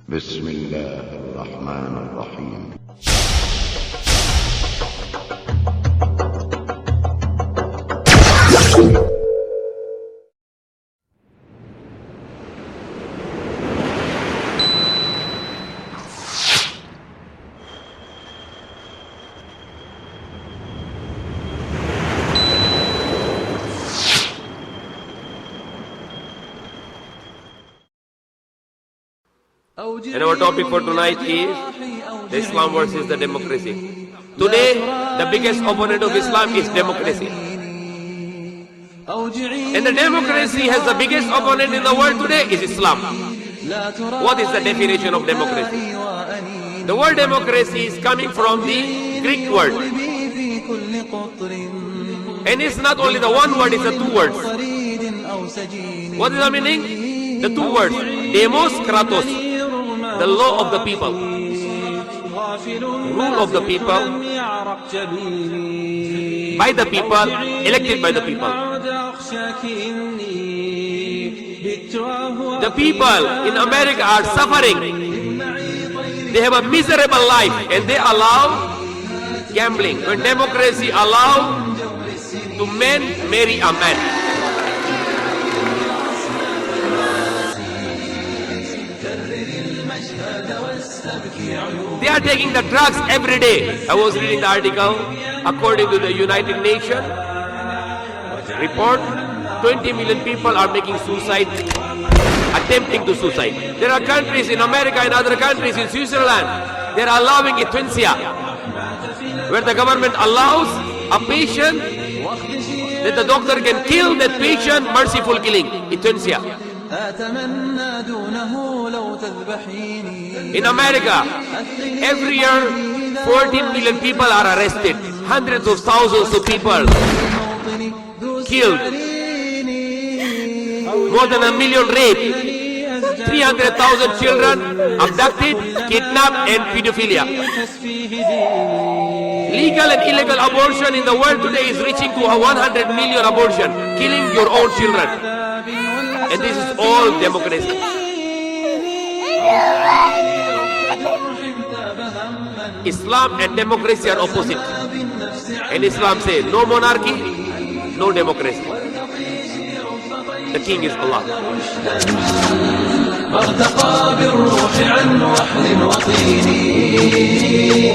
بسم الله الرحمن الرحيم. And our topic for tonight is the Islam versus the democracy. Today, the biggest opponent of Islam is democracy. And the democracy has the biggest opponent in the world today is Islam. What is the definition of democracy? The word democracy is coming from the Greek word. And it's not only the one word, it's the two words. What is the meaning? The two words. Demos, kratos. The law of the people, rule of the people, by the people, elected by the people. The people in America are suffering. They have a miserable life and they allow gambling. When democracy allows to men marry a man. They are taking the drugs every day. I was reading the article. According to the United Nations report, 20 million people are making suicide, attempting to suicide. There are countries in America and other countries in Switzerland, they are allowing euthanasia, where the government allows a patient that the doctor can kill that patient, merciful killing, euthanasia. In America, every year 14 million people are arrested, hundreds of thousands of people killed, more than 1 million raped, 300,000 children abducted, kidnapped and pedophilia. Legal and illegal abortion in the world today is reaching to 100 million abortion, killing your own children. And this is all democracy. Islam and democracy are opposite. And Islam says no monarchy, no democracy. The king is Allah. فارتقى بالروح عن وحل وطين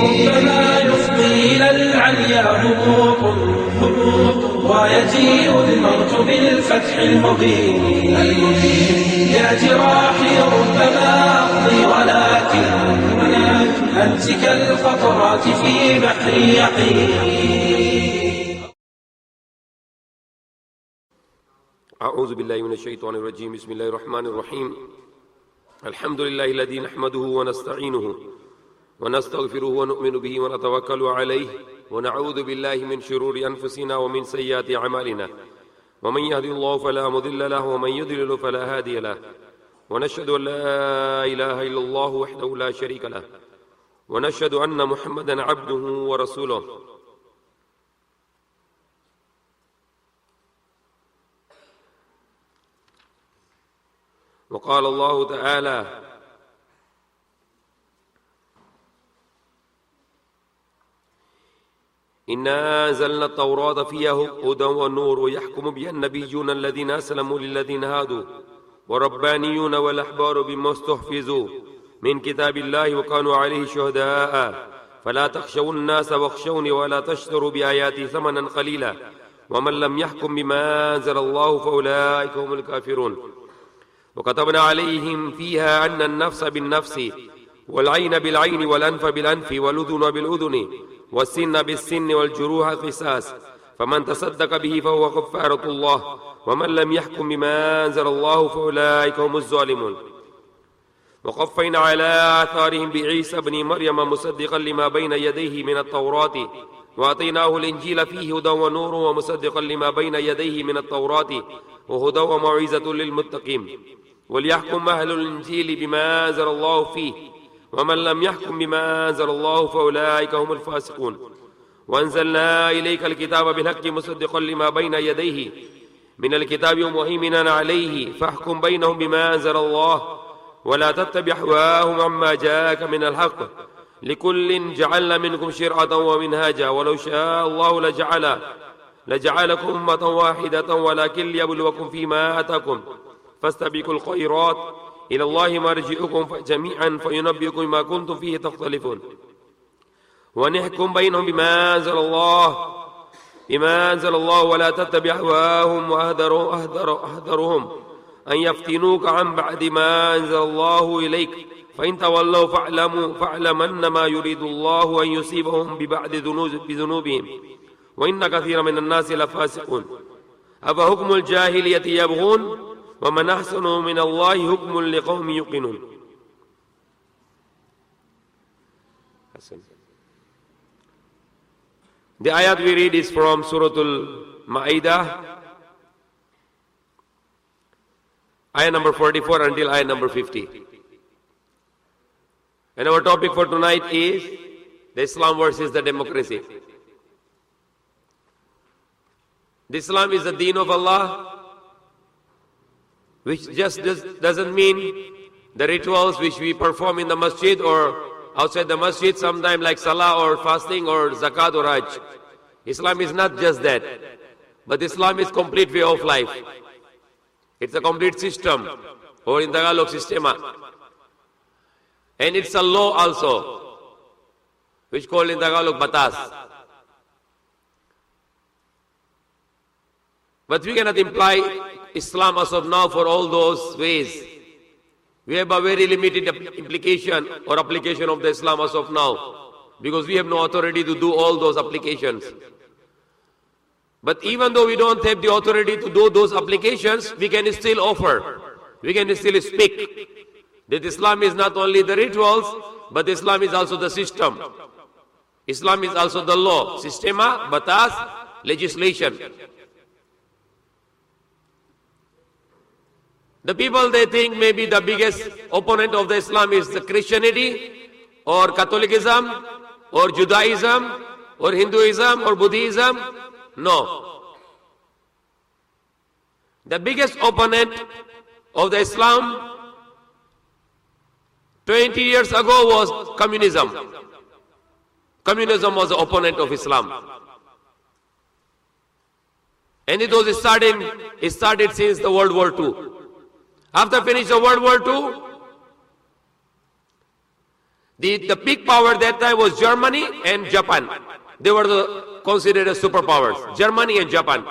ربما يفضي إلى العليا هبوط ويجيء الموت بالفتح المبين يا جراحي ربما أقضي ولكن أنت كالقطرات في بحر يقين. أعوذ بالله من الشيطان الرجيم. بسم الله الرحمن الرحيم. الحمد لله الذي نحمده ونستعينه ونستغفره ونؤمن به ونتوكل عليه ونعوذ بالله من شرور أنفسنا ومن سيئات أعمالنا ومن يهد الله فلا مضل له ومن يضلل فلا هادي له ونشهد أن لا إله إلا الله وحده لا شريك له ونشهد أن محمدا عبده ورسوله. وقال الله تعالى إنا أنزلنا التوراة فيها هدى ونور ويحكم بها النبيون الذين أسلموا للذين هادوا والربانيون والأحبار بما استحفظوا من كتاب الله وكانوا عليه شهداء فلا تخشوا الناس واخشوني ولا تشتروا بآياتي ثمنا قليلا ومن لم يحكم بما أنزل الله فأولئك هم الكافرون. وكتبنا عليهم فيها أن النفس بالنفس والعين بالعين والأنف بالأنف والأذن بالأذن والسن بالسن والجروح قصاص فمن تصدق به فهو كفارة الله ومن لم يحكم بما أنزل الله فأولئك هم الظالمون. وقفينا على آثارهم بعيسى بن مريم مصدقا لما بين يديه من التوراة وأعطيناه الإنجيل فيه هدى ونور ومصدقا لما بين يديه من التوراة وهدى وموعظة للمتقين وليحكم أهل الإنجيل بما أنزل الله فيه ومن لم يحكم بما أنزل الله فأولئك هم الفاسقون. وأنزلنا إليك الكتاب بالحق مصدقا لما بين يديه من الكتاب ومهيمنا عليه فاحكم بينهم بما أنزل الله ولا تتبع أهواءهم عما جاءك من الحق لكل جعلنا منكم شرعة ومنهاجا ولو شاء الله لجعلكم أمة واحدة ولكن ليبلوكم فيما آتاكم فاستبقوا الخيرات إلى الله مرجعكم جميعا فينبئكم بما كنتم فيه تختلفون ونحكم بينهم بما أنزل الله ولا تتبع أهواءهم وأحذرهم أن يفتنوك عن بعد ما أنزل الله إليك فإن تولوا فاعلم أنما يريد الله أن يصيبهم ببعض بذنوبهم وإن كثيرا من الناس لفاسقون أفحكم الجاهلية يبغون ومن أحسن من الله حكم لقوم يوقنون. The ayat we read is from Surah Al-Ma'idah, ayah number 44 until ayah number 50. And our topic for tonight is the Islam versus the democracy. The Islam is the deen of Allah, which just doesn't mean the rituals which we perform in the masjid or outside the masjid, sometime like salah or fasting or zakat or hajj. Islam is not just that, but Islam is complete way of life. It's a complete system, or in Tagalog, sistema. And it's a law also, which called in Tagalog batas. But we cannot imply Islam as of now for all those ways. We have a very limited implication or application of the Islam as of now, because we have no authority to do all those applications. But even though we don't have the authority to do those applications, we can still offer, we can still speak that Islam is not only the rituals, but Islam is also the system. Islam is also the law, sistema, batas, legislation. The people, they think maybe the biggest opponent of the Islam is the Christianity or Catholicism or Judaism or Hinduism or Buddhism. No. The biggest opponent of the Islam 20 years ago was communism. Communism was the opponent of Islam. And it started since the World War II. After finishing the World War II, the big power that time was Germany and Japan. They were considered as superpowers, Germany and Japan.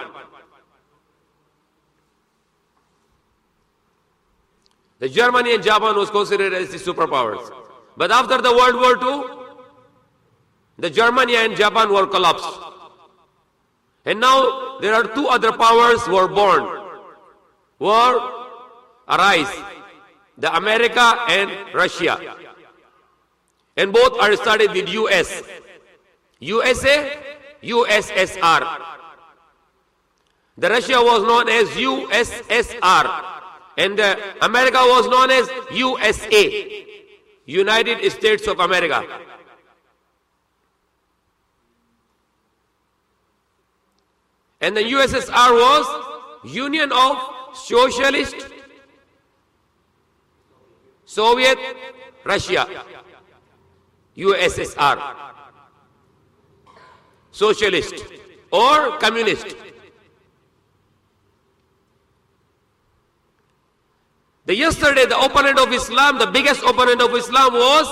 The Germany and Japan was considered as the superpowers. But after the World War II, the Germany and Japan were collapsed. And now there are two other powers who were arise, the America and Russia. And both are started with US. USA, USSR. The Russia was known as USSR. And America was known as USA, United States of America. And the USSR was Union of Socialist Soviet Russia, USSR, socialist or communist. Yesterday, the opponent of Islam, the biggest opponent of Islam was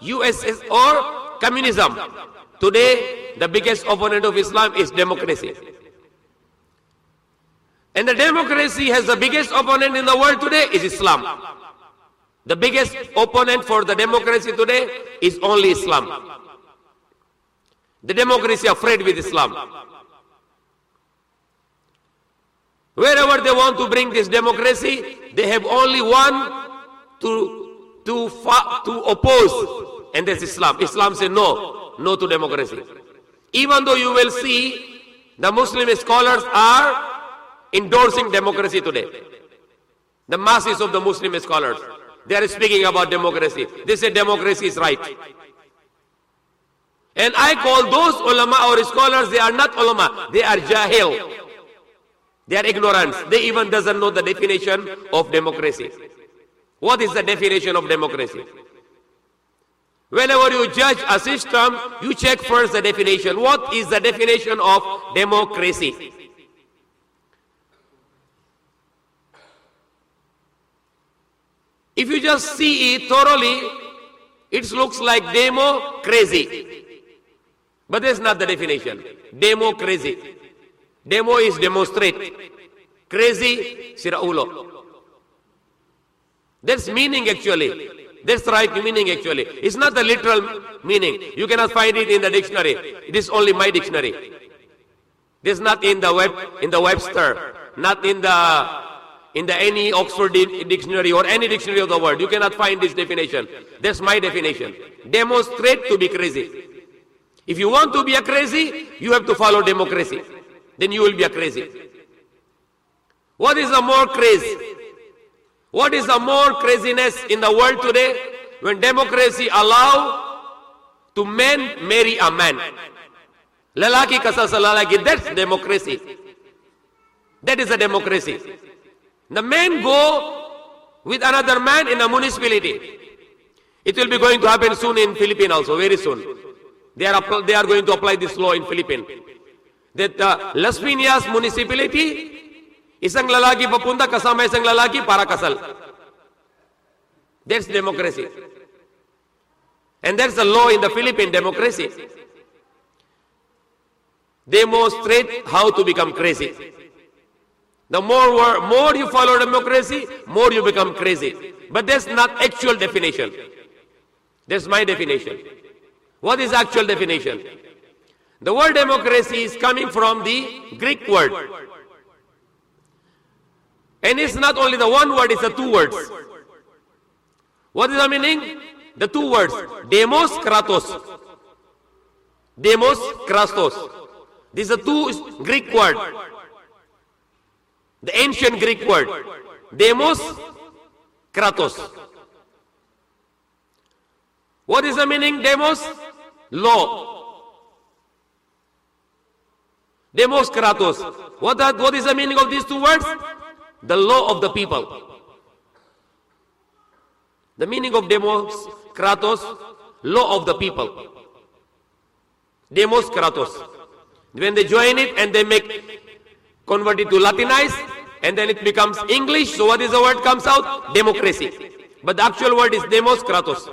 USSR or communism. Today, the biggest opponent of Islam is democracy. And the democracy has the biggest opponent in the world today is Islam. The biggest opponent for the democracy today is only Islam. The democracy is afraid with Islam. Wherever they want to bring this democracy, they have only one to oppose, and that's Islam. Islam says no to democracy. Even though you will see the Muslim scholars are endorsing democracy today. The masses of the Muslim scholars, they are speaking about democracy. They say democracy is right. And I call those ulama or scholars, they are not ulama, they are jahil. They are ignorant. They even doesn't know the definition of democracy. What is the definition of democracy? Whenever you judge a system, you check first the definition. What is the definition of democracy? If you just see it thoroughly, it looks like demo-crazy. But that's not the definition. Demo-crazy. Demo is demonstrate. Crazy, siraulo. That's meaning actually. That's right meaning actually. It's not the literal meaning. You cannot find it in the dictionary. It is only my dictionary. This is not in the Webster, not in the any Oxford dictionary or any dictionary of the world. You cannot find this definition. That's my definition. Demonstrate to be crazy. If you want to be a crazy, you have to follow democracy. Then you will be a crazy. What is the more crazy? What is the more craziness in the world today? When democracy allow to men marry a man. Lalaki kasal sa lalaki, that's democracy. That is a democracy. The men go with another man in a municipality. It will be going to happen soon in Philippines also, very soon. They are going to apply this law in Philippines. That Las Piñas municipality, isang lalaki papunta kasama isang lalaki para kasal. That's democracy. And that's the law in the Philippine democracy. Demonstrate how to become crazy. The more you follow democracy, more you become crazy. But that's not actual definition. That's my definition. What is actual definition? The word democracy is coming from the Greek word. And it's not only the one word, it's the two words. What is the meaning? The two words. Demos, kratos. Demos, kratos. These are two Greek words. The ancient Greek word. Demos, kratos. What is the meaning? Demos, law. Demos, kratos. What is the meaning of these two words? The law of the people. The meaning of demos, kratos, law of the people. Demos, kratos. When they join it and they convert it to Latinized, and then it becomes English, so what is the word comes out? Democracy. But the actual word is demos, kratos.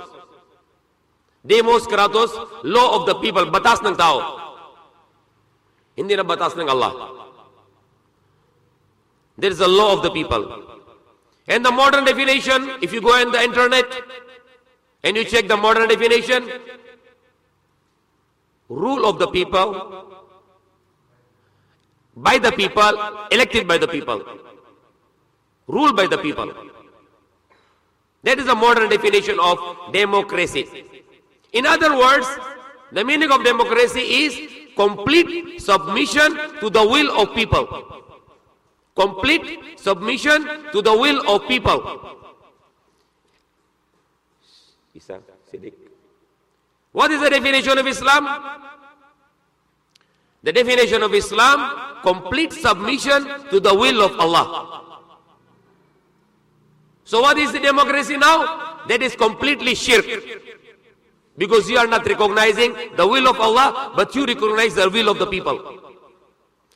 Demos, kratos, law of the people, batas ng tao. Hindi na batas ng Allah. There is a law of the people. And the modern definition, if you go on the internet and you check the modern definition, rule of the people, by the people, elected by the people, ruled by the people. That is a modern definition of democracy. In other words, the meaning of democracy is complete submission to the will of people. Complete submission to the will of people. What is the definition of Islam? The definition of Islam, complete submission to the will of Allah. So what is the democracy now? That is completely shirk. Because you are not recognizing the will of Allah, but you recognize the will of the people.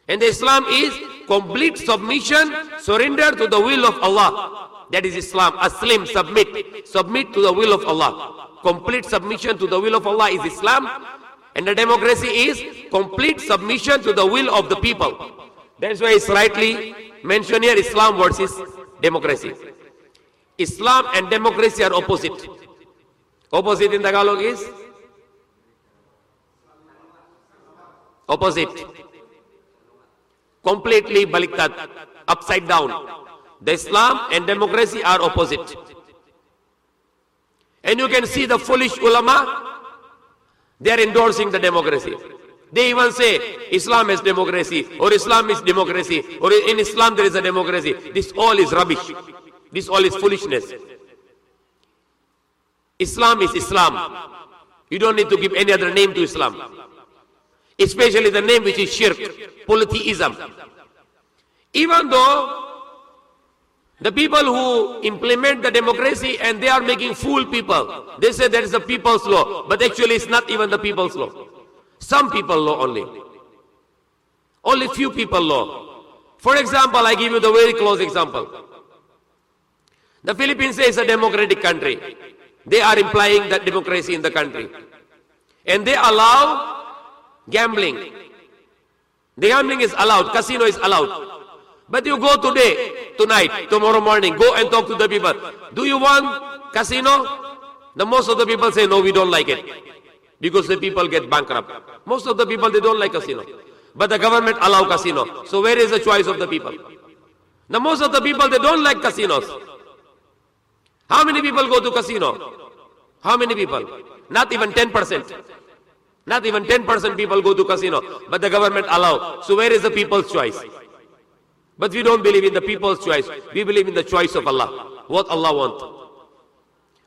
And the Islam is complete submission, surrender to the will of Allah. That is Islam. Aslim, submit. Submit to the will of Allah. Complete submission to the will of Allah is Islam. And the democracy is complete submission to the will of the people. That's why it's rightly mentioned here, Islam versus democracy. Islam and democracy are opposite. Opposite in Tagalog is? Opposite. Completely baliktad, upside down. The Islam and democracy are opposite. And you can see the foolish ulama, they are endorsing the democracy. They even say Islam is democracy, or Islam is democracy, or in Islam there is a democracy. This all is rubbish. This all is foolishness. Islam is Islam. You don't need to give any other name to Islam. Especially the name which is shirk, polytheism. Even though The people who implement the democracy and they are making fool people. They say that is the people's law, but actually it's not even the people's law. Some people law only. Only few people law. For example, I give you the very close example. The Philippines is a democratic country. They are implying that democracy in the country. And they allow gambling. The gambling is allowed, casino is allowed. But you go today, tonight, tomorrow morning, go and talk to the people. Do you want casino? The most of the people say, no, we don't like it. Because the people get bankrupt. Most of the people, they don't like casino. But the government allow casino. So where is the choice of the people? The most of the people, they don't like casinos. How many people go to casino? How many people? Not even 10%. Not even 10% people go to casino. But the government allow. So where is the people's choice? But we don't believe in the people's choice. We believe in the choice of Allah. What Allah wants.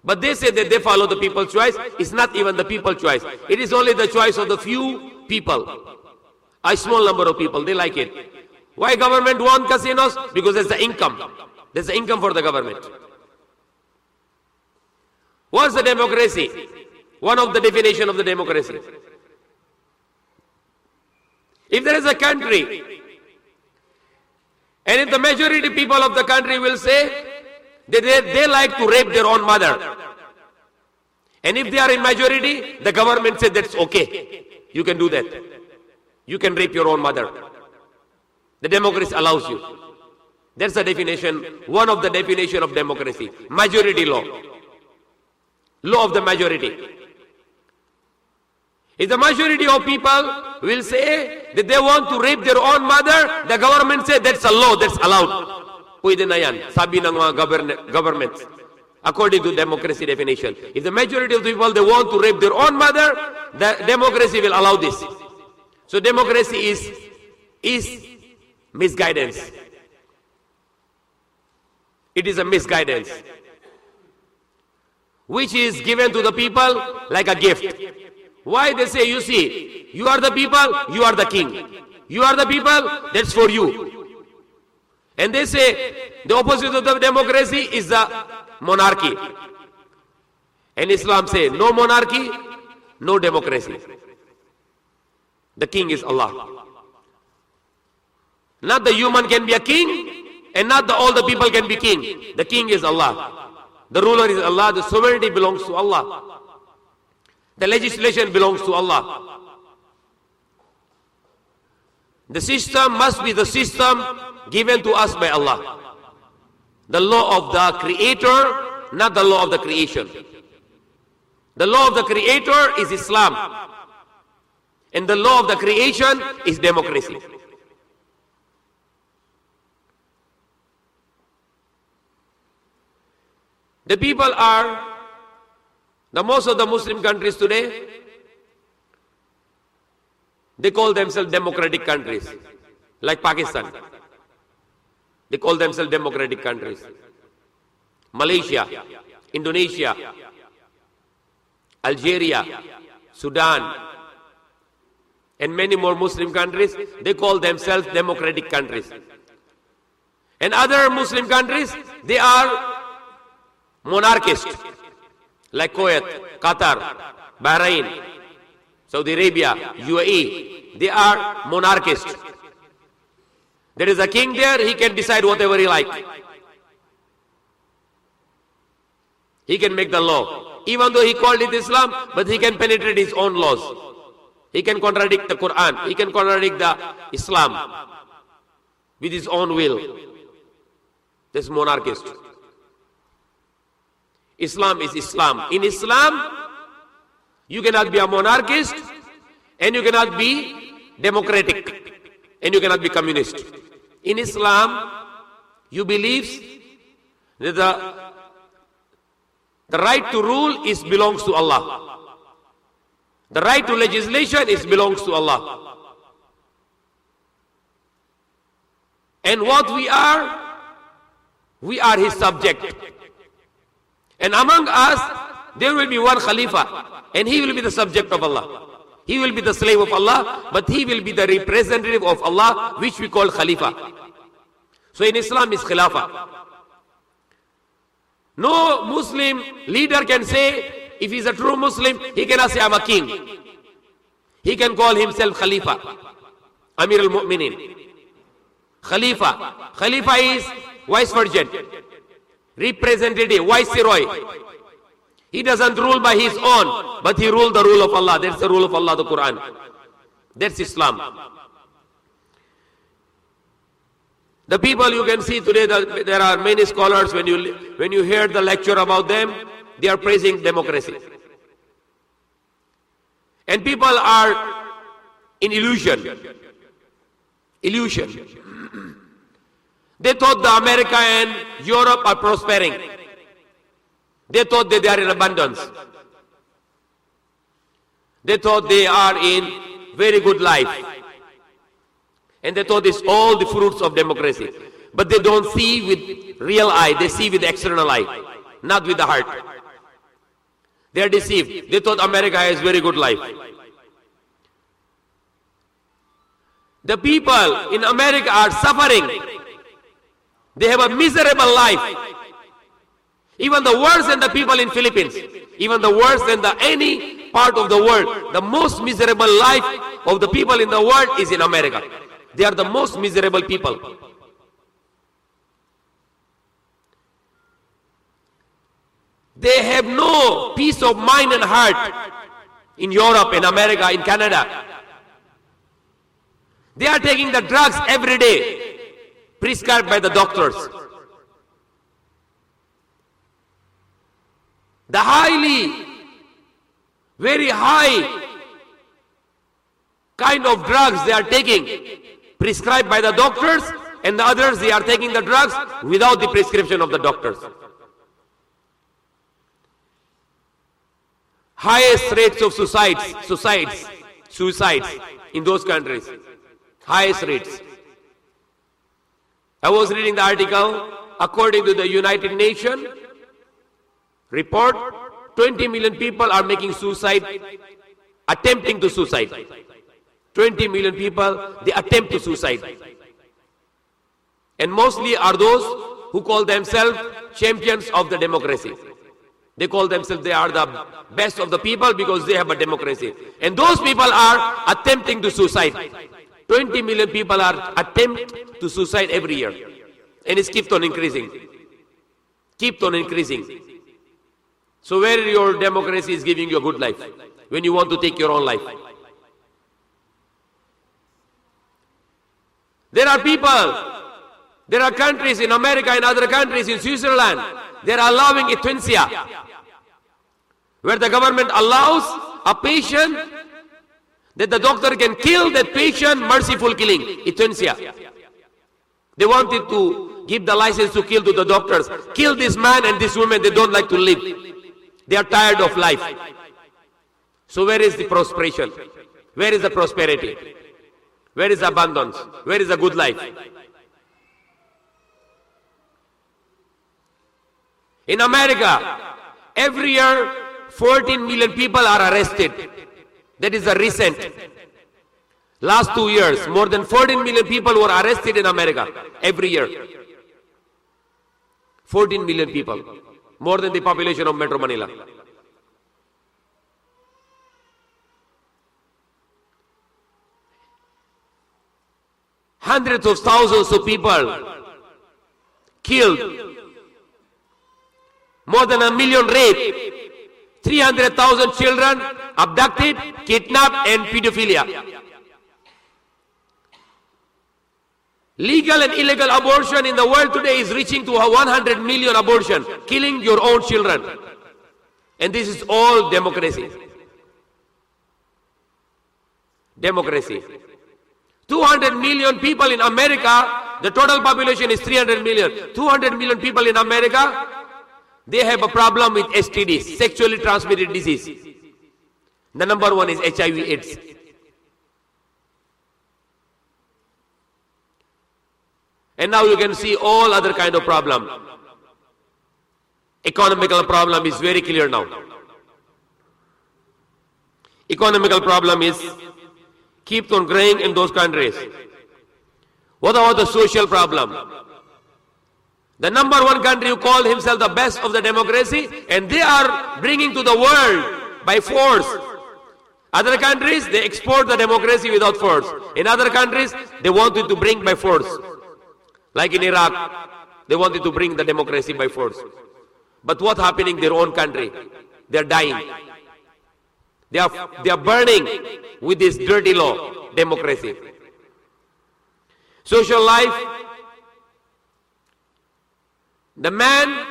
But they say that they follow the people's choice. It's not even the people's choice. It is only the choice of the few people. A small number of people. They like it. Why government want casinos? Because there's the income. There's the income for the government. What's the democracy? One of the definition of the democracy. If there is a country, and if the majority people of the country will say that they like to rape their own mother, and if they are in majority, the government said that's okay. You can do that. You can rape your own mother. The democracy allows you. That's the definition, one of the definition of democracy. Majority law. Law of the majority. If the majority of people will say that they want to rape their own mother, the government says that's a law, that's allowed. Pwede na yan, sabi ng mga governments. According to democracy definition. If the majority of the people, they want to rape their own mother, the democracy will allow this. So democracy is misguidance. It is a misguidance, which is given to the people like a gift. Why they say, you see, you are the people, you are the king. You are the people, that's for you. And they say, the opposite of the democracy is the monarchy. And Islam say, no monarchy, no democracy. The king is Allah. Not the human can be a king, and not all the people can be king. The king is Allah. The ruler is Allah. The sovereignty belongs to Allah. The legislation belongs to Allah. The system must be the system given to us by Allah. The law of the Creator, not the law of the creation. The law of the Creator is Islam. And the law of the creation is democracy. The people are, the most of the Muslim countries today, they call themselves democratic countries, like Pakistan. They call themselves democratic countries. Malaysia, Indonesia, Algeria, Sudan, and many more Muslim countries, they call themselves democratic countries. And other Muslim countries, they are monarchist, like Kuwait, Qatar, Bahrain, Saudi Arabia, UAE. They are monarchist. There is a king there, he can decide whatever he likes. He can make the law. Even though he called it Islam, but he can penetrate his own laws. He can contradict the Quran. He can contradict the Islam with his own will. This monarchist. Islam is Islam. In Islam, you cannot be a monarchist, and you cannot be democratic, and you cannot be communist. In Islam, you believe that the right to rule belongs to Allah. The right to legislation belongs to Allah. And what we are His subject. And among us, there will be one Khalifa, and he will be the subject of Allah. He will be the slave of Allah, but he will be the representative of Allah, which we call Khalifa. So in Islam is Khilafah. No Muslim leader can say, if he's a true Muslim, he cannot say, I'm a king. He can call himself Khalifa, Amir al-Mu'minin. Khalifa. Khalifa is vice-regent, representative, viceroy. He doesn't rule by his own, but he rules the rule of Allah. That's the rule of Allah, the Quran. That's Islam. The people you can see today, there are many scholars, when you hear the lecture about them, they are praising democracy. And people are in illusion. Illusion. They thought the America and Europe are prospering. They thought that they are in abundance. They thought they are in very good life. And they thought it's all the fruits of democracy. But they don't see with real eye, they see with the external eye, not with the heart. They are deceived. They thought America has very good life. The people in America are suffering. They have a miserable life. Even the worse than the people in Philippines. Even the worse than any part of the world. The most miserable life of the people in the world is in America. They are the most miserable people. They have no peace of mind and heart in Europe, in America, in Canada. They are taking the drugs every day, prescribed by the doctors. The very high kind of drugs they are taking, prescribed by the doctors, and the others they are taking the drugs without the prescription of the doctors. Highest rates of suicides in those countries. Highest rates. I was reading the article, according to the United Nations report, 20 million people are making suicide, attempting to suicide. 20 million people, they attempt to suicide. And mostly are those who call themselves champions of the democracy. They call themselves they are the best of the people because they have a democracy. And those people are attempting to suicide. 20 million people are attempt to suicide every year. And it keeps on increasing. Keeps on increasing. So where your democracy is giving you a good life? When you want to take your own life. There are people, there are countries in America and other countries in Switzerland, they are allowing euthanasia, where the government allows a patient that the doctor can kill that patient, merciful killing, euthanasia. They wanted to give the license to kill to the doctors. Kill this man and this woman, they don't like to live. They are tired of life. So where is the prosperation? Where is the prosperity? Where is abundance? Where is the good life? In America, every year 14 million people are arrested. That is the recent. Last 2 years, more than 14 million people were arrested in America every year. 14 million people, more than the population of Metro Manila. Hundreds of thousands of people killed, more than 1 million raped, 300,000 children abducted, kidnapped, and pedophilia. Legal and illegal abortion in the world today is reaching to 100 million abortion, killing your own children. And this is all democracy. Democracy. 200 million people in America, the total population is 300 million. 200 million people in America, they have a problem with STDs, sexually transmitted disease. The number one is HIV/AIDS. And now you can see all other kind of problem. Economical problem is very clear now. Economical problem is keeps on growing in those countries. What about the social problem? The number one country who call himself the best of the democracy, and they are bringing to the world by force. Other countries, they export the democracy without force. In other countries, they wanted to bring by force. Like in Iraq, they wanted to bring the democracy by force. But what's happening in their own country? They are dying. They are burning with this dirty law, democracy. Social life, the man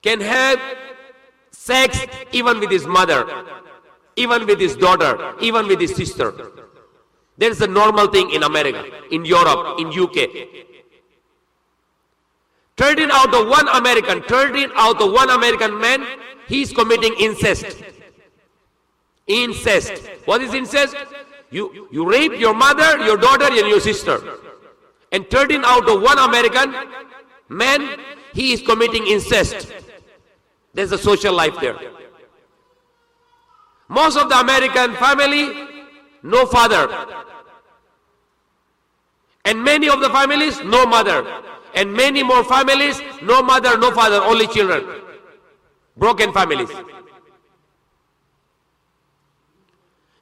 can have sex even with his mother, even with his daughter, even with his sister. That is a normal thing in America, in Europe, in UK. 13 out of one American man, he is committing incest. Incest. What is incest? You rape your mother, your daughter, and your sister. And 13 out of one American man, he is committing incest. There's a social life there. Most of the American family, no father. And many of the families, no mother. And many more families, no mother, no father, only children. Broken families.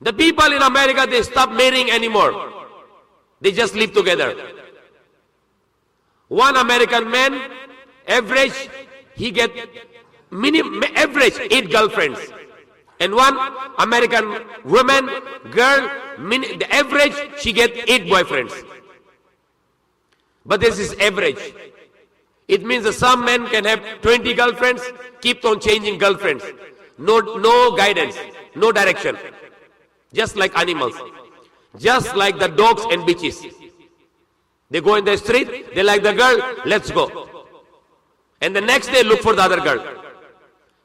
The people in America, they stop marrying anymore. They just live together. One American man, average, he get average 8 girlfriends. And one American woman, girl, the average, she get 8 boyfriends. But this is average. It means that some men can have 20 girlfriends, keep on changing girlfriends. No guidance, no direction. Just like animals. Just like the dogs and bitches. They go in the street, they like the girl, let's go. And the next day look for the other girl.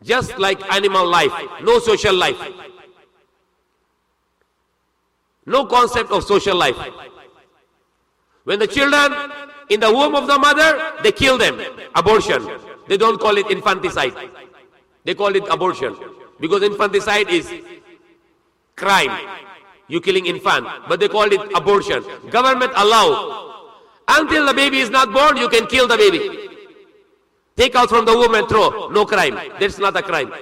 Just like animal life, no social life. No concept of social life. When the children in the womb of the mother, they kill them. Abortion. They don't call it infanticide. They call it abortion. Because infanticide is crime. You killing infant. But they call it abortion. Government allow. Until the baby is not born, you can kill the baby. Take out from the womb and throw. No crime. That's not a crime.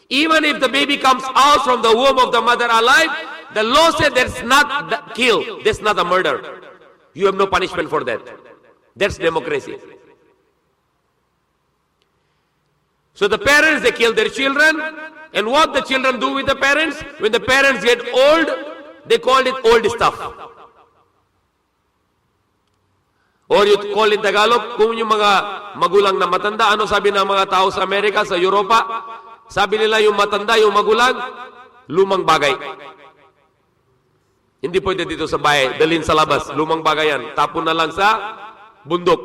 Even if the baby comes out from the womb of the mother alive, the law said that's not the kill. That's not a murder. You have no punishment for that. That's democracy. So the parents, they kill their children. And what the children do with the parents? When the parents get old, they call it old stuff. Or you call in Tagalog, kung yung mga magulang na matanda, ano sabi ng mga tao sa Amerika, sa Europa? Sabi nila yung matanda, yung magulang, lumang bagay. Hindi pwede dito sa bahay, dalhin sa labas, lumang bagay yan. Tapon na lang sa bundok.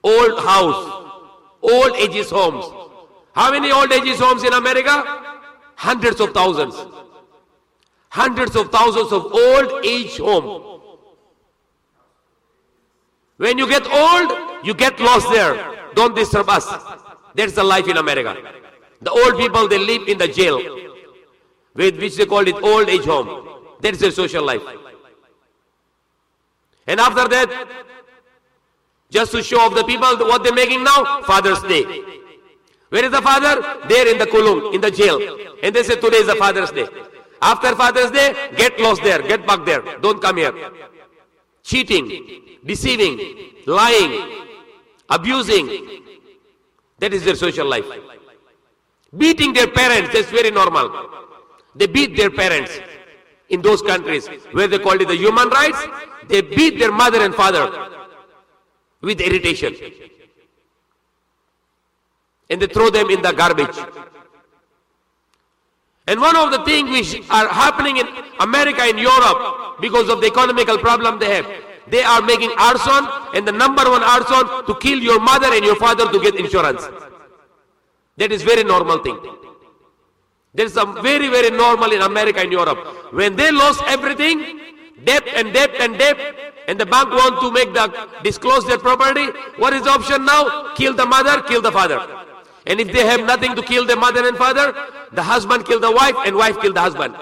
Old house, old ages homes. How many old ages homes in America? Hundreds of thousands. Hundreds of thousands of old age homes. When you get old, you get lost there. Don't disturb us. That's the life in America. The old people, they live in the jail, which they call it old age home. That's their social life. And after that, just to show off the people what they're making now, Father's Day. Where is the father? There in the kulung, in the jail. And they say today is the Father's Day. After Father's Day, get lost there, get back there. Don't come here. Cheating, deceiving, lying, abusing. That is their social life. Beating their parents, that's very normal. They beat their parents in those countries where they call it the human rights. They beat their mother and father with irritation. And they throw them in the garbage. And one of the things which are happening in America and Europe because of the economical problem they have, they are making arson, and the number one arson to kill your mother and your father to get insurance. That is very normal thing. That is very, very normal in America and Europe. When they lost everything, debt and debt and debt, and the bank want to disclose their property, what is the option now? Kill the mother, kill the father. And if they have nothing to kill the mother and father, the husband kill the wife and wife kill the husband.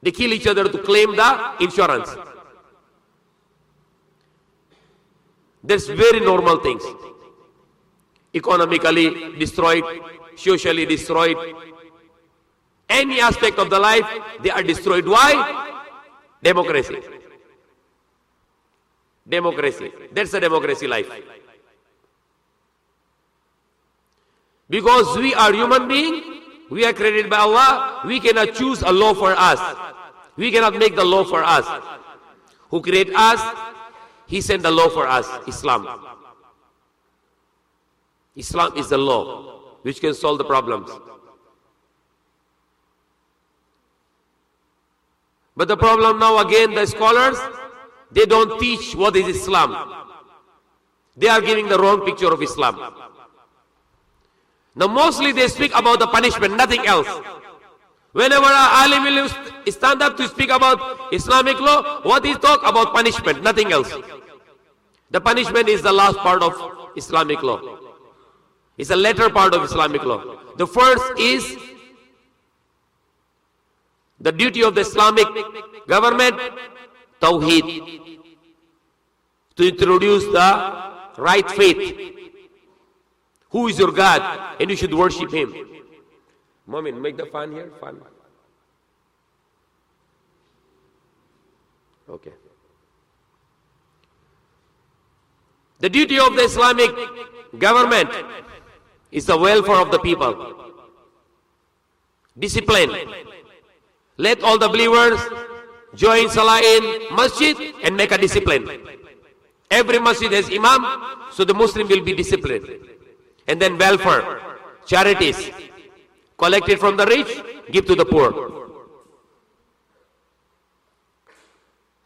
They kill each other to claim the insurance. That's very normal things. Economically destroyed, socially destroyed. Any aspect of the life, they are destroyed. Why? Democracy. Democracy. That's a democracy life. Because we are human beings, we are created by Allah, we cannot choose a law for us. We cannot make the law for us. Who created us, He sent the law for us, Islam. Islam is the law which can solve the problems. But the problem now again, the scholars, they don't teach what is Islam. They are giving the wrong picture of Islam. Now mostly they speak about the punishment, nothing else. Whenever an alim will stand up to speak about Islamic law, what he talk about punishment, nothing else. The punishment is the last part of Islamic law. It's a latter part of Islamic law. The first is the duty of the Islamic government, Tawheed, to introduce the right faith. Who is your God? And you should worship Him. Momin, make the fan here. Fan. Okay. The duty of the Islamic government is the welfare of the people. Discipline. Let all the believers join Salah in masjid and make a discipline. Every masjid has imam, so the Muslim will be disciplined. And then welfare, charities, collected from the rich, give to the poor.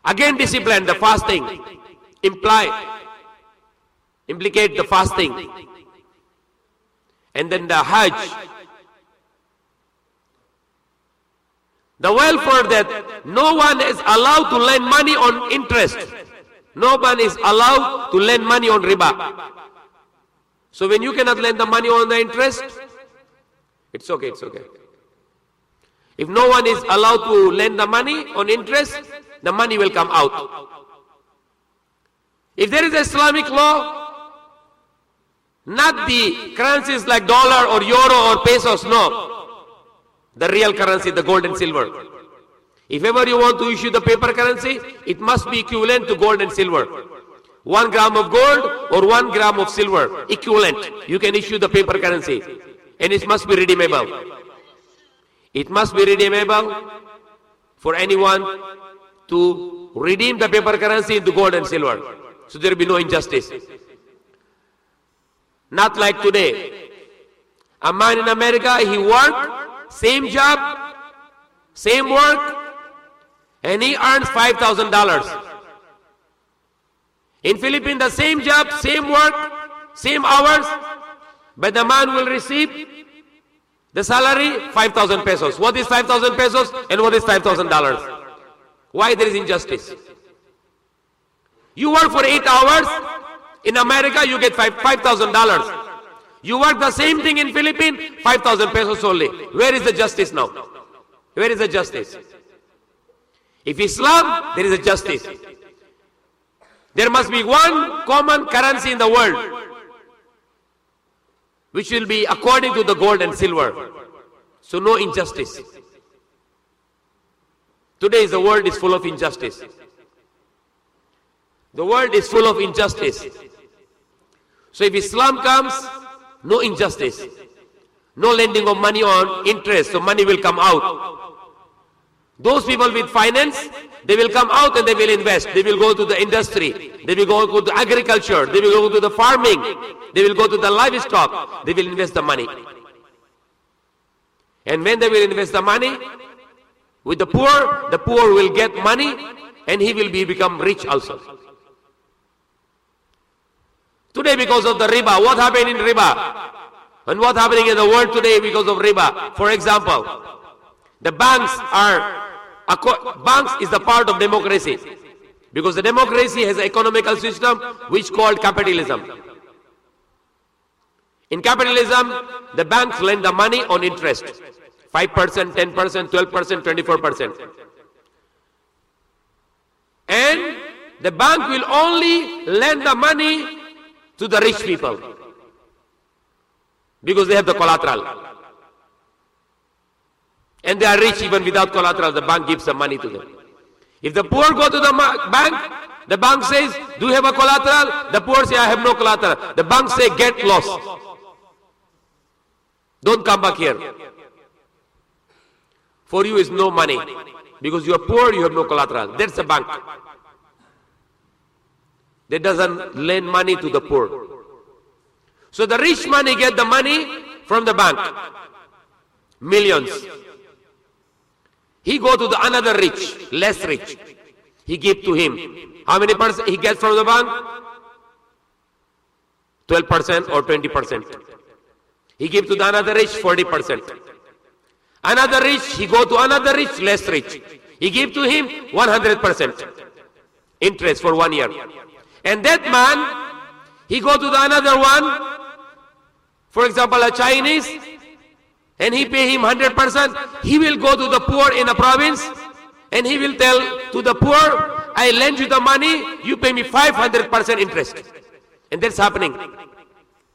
Again discipline, the fasting, implicate the fasting. And then the Hajj. The welfare that no one is allowed to lend money on interest. No one is allowed to lend money on riba. So when you cannot lend the money on the interest, it's okay, it's okay. If no one is allowed to lend the money on interest, the money will come out. If there is Islamic law, not the currencies like dollar or euro or pesos, no. The real currency, the gold and silver. If ever you want to issue the paper currency, it must be equivalent to gold and silver. 1 gram of gold or 1 gram of silver, equivalent. You can issue the paper currency. And it must be redeemable. It must be redeemable for anyone to redeem the paper currency into gold and silver. So there will be no injustice. Not like today. A man in America, he worked, same job, same work, and he earns $5,000. In Philippines, the same job, same work, same hours, but the man will receive the salary 5,000 pesos. What is 5,000 pesos and what is $5,000? Why there is injustice? You work for 8 hours, in America you get $5,000. You work the same thing in Philippines, 5,000 pesos only. Where is the justice now? Where is the justice? If Islam, there is a justice. There must be one common currency in the world, which will be according to the gold and silver. So no injustice. Today the world is full of injustice. The world is full of injustice. So if Islam comes, no injustice. No lending of money on interest, so money will come out. Those people with finance, they will come out and they will invest. They will go to the industry. They will go to agriculture. They will go to the farming. They will go to the livestock. They will invest the money. And when they will invest the money, with the poor will get money and he will become rich also. Today because of the riba, what happened in riba? And what happening in the world today because of riba? For example, the banks is the part of democracy. Because the democracy has an economical system which called capitalism. In capitalism, the banks lend the money on interest. 5%, 10%, 12%, 24%. And the bank will only lend the money to the rich people because they have the collateral. And they are rich even without collateral. The bank gives the money to them. If the poor go to the bank, the bank says, do you have a collateral? The poor say, I have no collateral. The bank say, get lost. Don't come back here. For you is no money. Because you are poor, you have no collateral. That's the bank. That doesn't lend money to the poor. So the rich money get the money from the bank. Millions. He go to the another rich, less rich. He give to him. How many percent he gets from the bank? 12% or 20%. He give to the another rich 40%. Another rich, he go to another rich, less rich. He give to him 100% interest for 1 year. And that man, he go to the another one, for example a Chinese, and he pay him 100%. He will go to the poor in a province and he will tell to the poor, I lend you the money, you pay me 500% interest. And that's happening.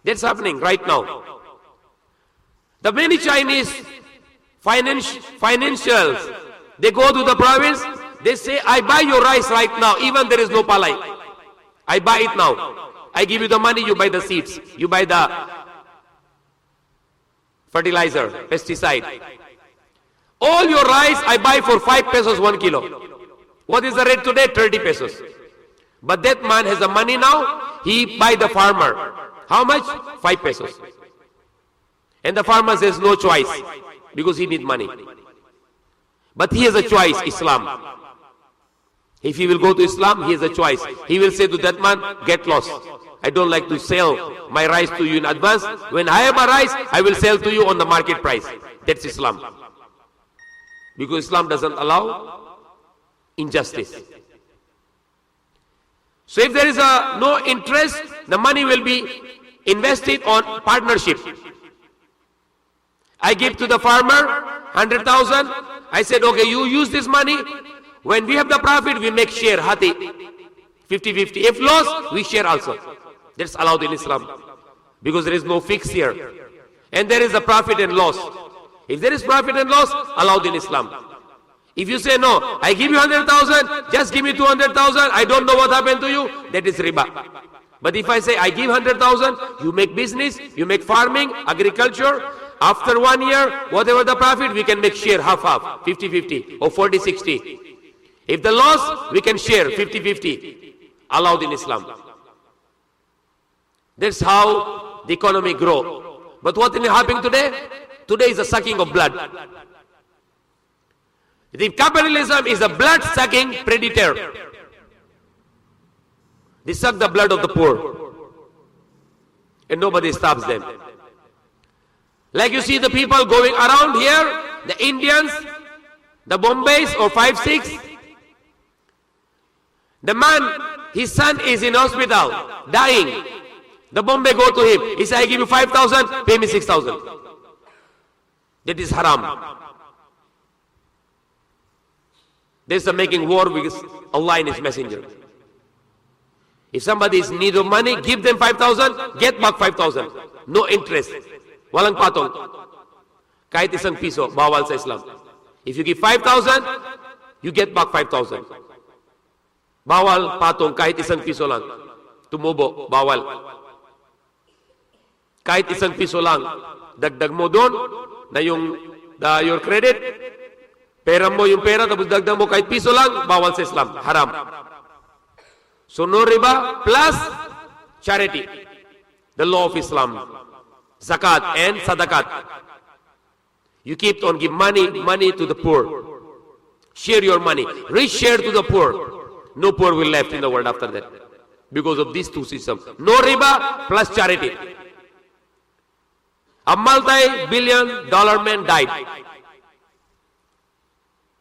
That's happening right now. The many Chinese financials, they go to the province, they say, I buy your rice right now, even there is no palai. I buy it now. I give you the money, you buy the seeds, you buy the fertilizer, pesticide. All your rice I buy for 5 pesos 1 kilo. What is the rate today? 30 pesos. But that man has the money now, he buy the farmer. How much? 5 pesos. And the farmer says no choice because he needs money. But he has a choice, Islam. If he will go to Islam, he has a choice. He will say to that man, get lost. I don't like to sell my rice to you in advance. When I have a rice, I will sell to you on the market price. That's Islam. Because Islam doesn't allow injustice. So if there is no interest, the money will be invested on partnership. I give to the farmer 100,000. I said, okay, you use this money. When we have the profit, we make share, hati, 50-50. If loss, we share also. That's allowed in Islam. Because there is no fix here. And there is a profit and loss. If there is profit and loss, allowed in Islam. If you say, no, I give you 100,000, just give me 200,000, I don't know what happened to you, that is riba. But if I say, I give 100,000, you make business, you make farming, agriculture, after 1 year, whatever the profit, we can make share half-half, 50-50 or 40-60. If the loss, we can share 50-50, allowed in Islam. That's how the economy grow. But what is happening today? Today is a sucking of blood. The capitalism is a blood-sucking predator. They suck the blood of the poor. And nobody stops them. Like you see the people going around here, the Indians, the Bombays or 5-6. The man, his son is in hospital, dying. The Bombay go to him. He says, I give you 5,000, pay me 6,000. That is haram. This is making war with Allah and His Messenger. If somebody is in need of money, give them 5,000, get back 5,000. No interest. Walang patong. Kahit isang piso, bawal sa Islam. If you give 5,000, you get back 5,000. Bawal patong, kahit isang piso lang. Tumubo, bawal. Kahit isang piso lang, dagdag mo doon na your credit, pera mo yung pera, tapos dagdag mo kahit piso lang, bawal sa Islam, haram. So no riba plus charity, the law of Islam, zakat and sadaqat. You keep on give money to the poor. Share your money. Rich share to the poor. No poor will left in the world after that. Because of these two systems. No riba plus charity. A multi-billion-dollar man died.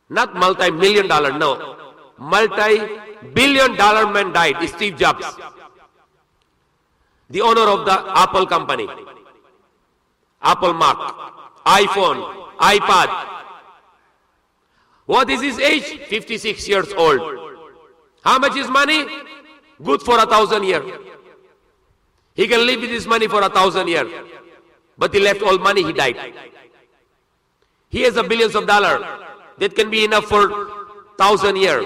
Not multi-million-dollar, no. Multi-billion-dollar man died. Steve Jobs. The owner of the Apple company. Apple Mac. iPhone. iPad. What is his age? 56 years old. How much is money? Good for 1,000 years. He can live with his money for 1,000 years. But he left all money, he died. He has a billions of dollars. That can be enough for 1,000 years.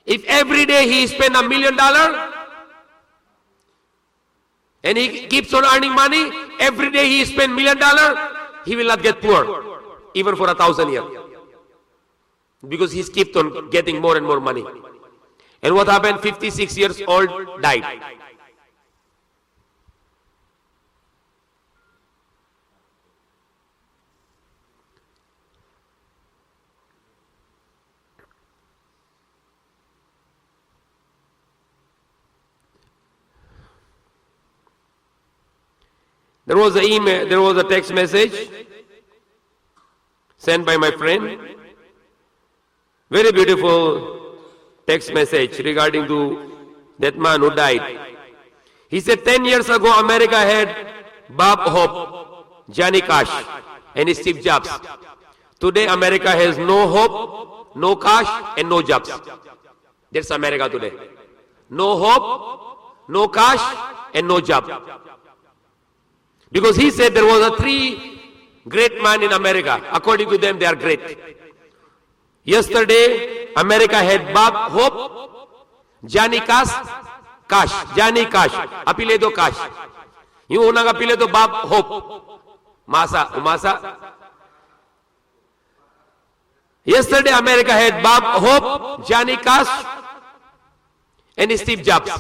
If every day he spend $1 million and he keeps on earning money, every day he spend $1 million, he will not get poor, even for 1,000 years. Because he's kept on getting more and more money. And what happened? 56 years old, died. There was an email, there was a text message sent by my friend. Very beautiful text message regarding to that man who died. He said 10 years ago America had Bob Hope, Johnny Cash and Steve Jobs. Today America has no hope, no cash and no jobs. That's America today. No hope, no cash and no job. Because he said there was a 3 great men in America. According to them, they are great. Yesterday, America had Bob Hope, Johnny Cash, Johnny Cash, apelido Cash. Yung unang apelido Bob Hope, Umasa. Yesterday, America had Bob Hope, Johnny Cash, and Steve Jobs.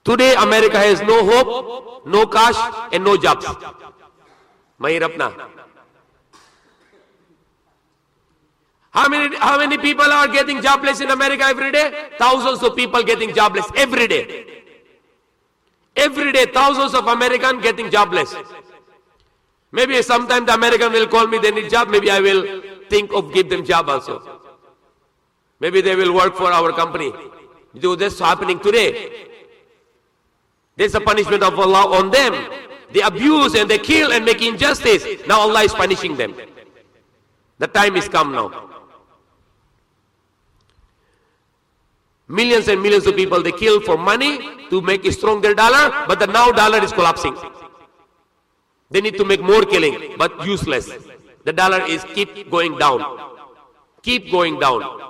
Today, America has no hope, no cash, and no jobs. Mahirap na. How many people are getting jobless in America every day? Thousands of people getting jobless every day. Every day, thousands of Americans getting jobless. Maybe sometime the American will call me, they need job. Maybe I will think of give them job also. Maybe they will work for our company. This is happening today. There's a punishment of Allah on them. They abuse and they kill and make injustice. Now Allah is punishing them. The time is come now. Millions and millions of people they kill for money to make strong their dollar, but the now dollar is collapsing. They need to make more killing, but useless. The dollar is keep going down. Keep going down.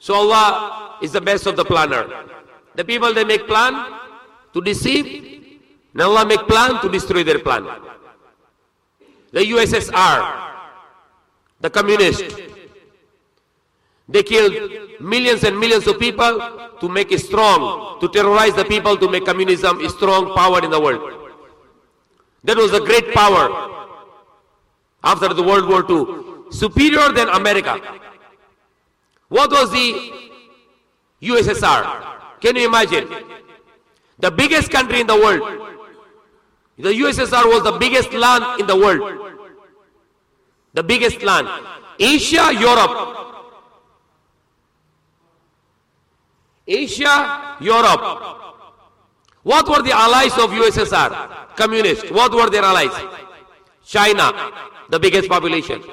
So Allah is the best of the planner. The people they make plan to deceive, and Allah make plan to destroy their plan. The USSR, the communists, they killed millions and millions of people to make it strong, to terrorize the people, to make communism a strong power in the world. That was a great power after the World War II, superior than America. What was the USSR? Can you imagine? The biggest country in the world. The USSR was the biggest land in the world. The biggest land. Asia, Europe. Asia, Europe. What were the allies of USSR? Communists. What were their allies? China, the biggest population.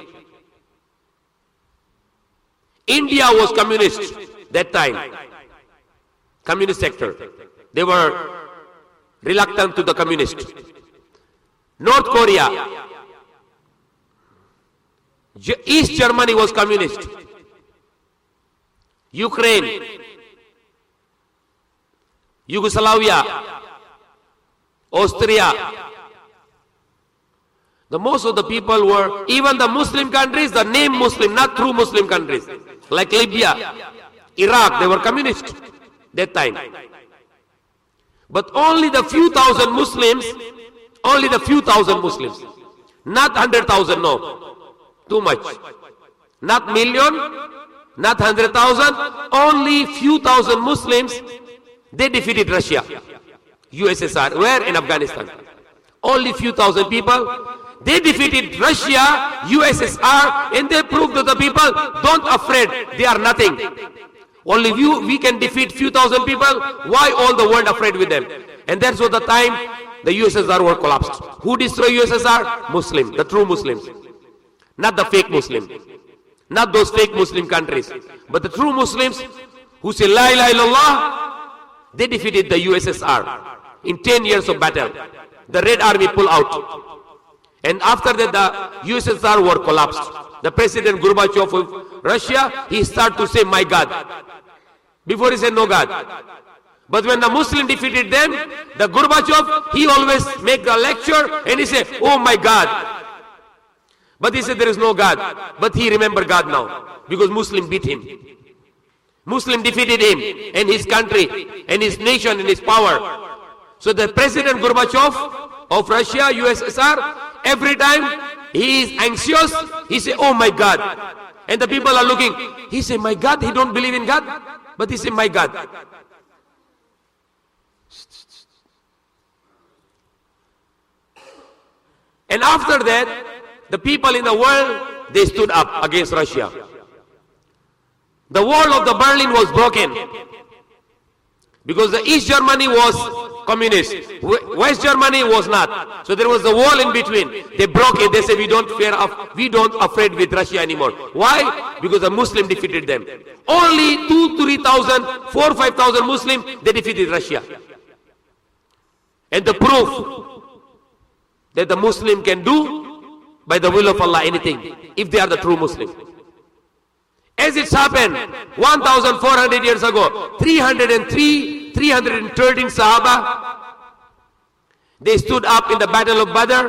India was communist that time. Communist sector. They were reluctant to the communist. North Korea. East Germany was communist. Ukraine. Yugoslavia. Austria. The most of the people were, even the Muslim countries, the name Muslim, not true Muslim countries, like Libya, Iraq, they were communist that time. But only the few thousand Muslims, not 100,000, no, too much. Not million, not 100,000, only few thousand Muslims, they defeated Russia, USSR, where? In Afghanistan. Only few thousand people. They defeated Russia, USSR, and they proved to the people, don't afraid, they are nothing. Only we can defeat few thousand people, why all the world afraid with them? And that's what the time the USSR were collapsed. Who destroyed USSR? Muslim, the true Muslims. Not the fake Muslim. Not those fake Muslim countries. But the true Muslims who say La ilaha illallah, they defeated the USSR in 10 years of battle. The Red Army pulled out. And after that, the USSR war collapsed. The President Gorbachev of Russia, he started to say, my God. Before he said, no God. But when the Muslim defeated them, the Gorbachev, he always make the lecture and he said, oh my God. But he said there is no God. But he remembered God now because Muslim beat him. Muslim defeated him and his country and his nation and his power. So the President Gorbachev of Russia, USSR, every time he is anxious, he say, oh my God. And the people are looking, he say, my God, he don't believe in God. But he say, my God. And after that, the people in the world, they stood up against Russia. The wall of the Berlin was broken because the East Germany was communist, West Germany was not. So there was a wall in between. They broke it. They said we don't afraid with Russia anymore. Why? Because the Muslim defeated them. Only 2,000-3,000, 4,000-5,000 Muslims, they defeated Russia. And the proof that the Muslim can do by the will of Allah anything, if they are the true Muslim. As it's happened 1,400 years ago, 313 Sahaba, they stood up in the battle of Badr,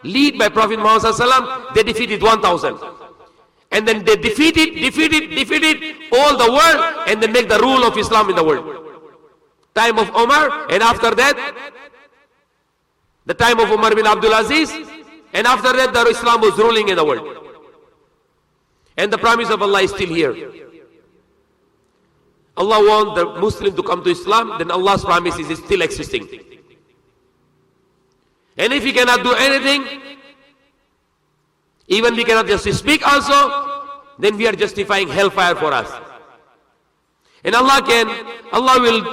led by Prophet Muhammad ﷺ, they defeated 1,000. And then they defeated all the world, and they make the rule of Islam in the world. Time of Umar, and after that, the time of Umar bin Abdul Aziz, and after that, the Islam was ruling in the world. And the promise of Allah is still here. Allah wants the Muslim to come to Islam, then Allah's promise is still existing. And if we cannot do anything, even we cannot just speak also, then we are justifying hellfire for us. And Allah will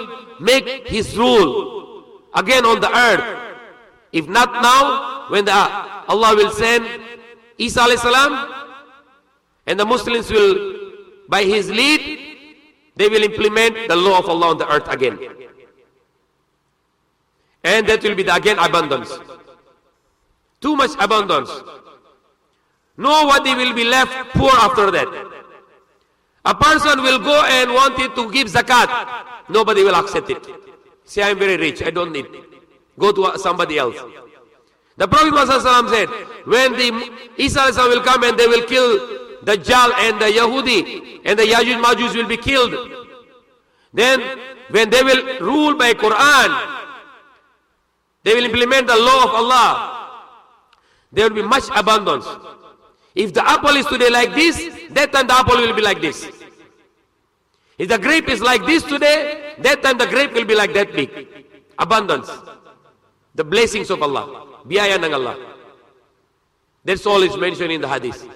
make His rule again on the earth. If not now, when Allah will send Isa alayhi salam, and the Muslims will, by His lead, they will implement the law of Allah on the earth again. And that will be again abundance. Too much abundance. Nobody will be left poor after that. A person will go and wanted to give zakat. Nobody will accept it. Say, I am very rich, I don't need. Go to somebody else. The Prophet ﷺ said, when the Isa will come and they will kill Dajjal and the Yahudi, and the Yajuj Majuj will be killed. Then, when they will rule by Quran, they will implement the law of Allah. There will be much abundance. If the apple is today like this, that time the apple will be like this. If the grape is like this today, that time the grape will be like that big. Abundance. The blessings of Allah. Biyaya ng Allah. That's all is mentioned in the hadith.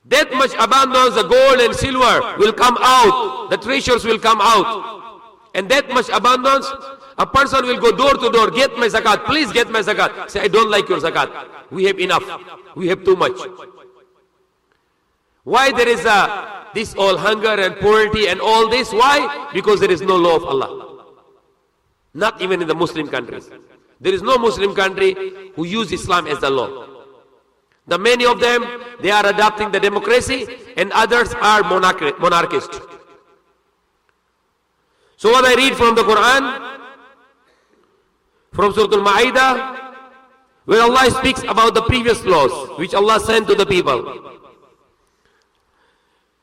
That much abundance, the gold and silver will come out. The treasures will come out. And that much abundance, a person will go door to door, get my zakat, please get my zakat. Say, I don't like your zakat. We have enough. We have too much. Why there is this all hunger and poverty and all this? Why? Because there is no law of Allah. Not even in the Muslim countries. There is no Muslim country who use Islam as the law. The many of them, they are adopting the democracy, and others are monarchist. So what I read from the Quran, from Surah Al-Ma'idah, where Allah speaks about the previous laws which Allah sent to the people.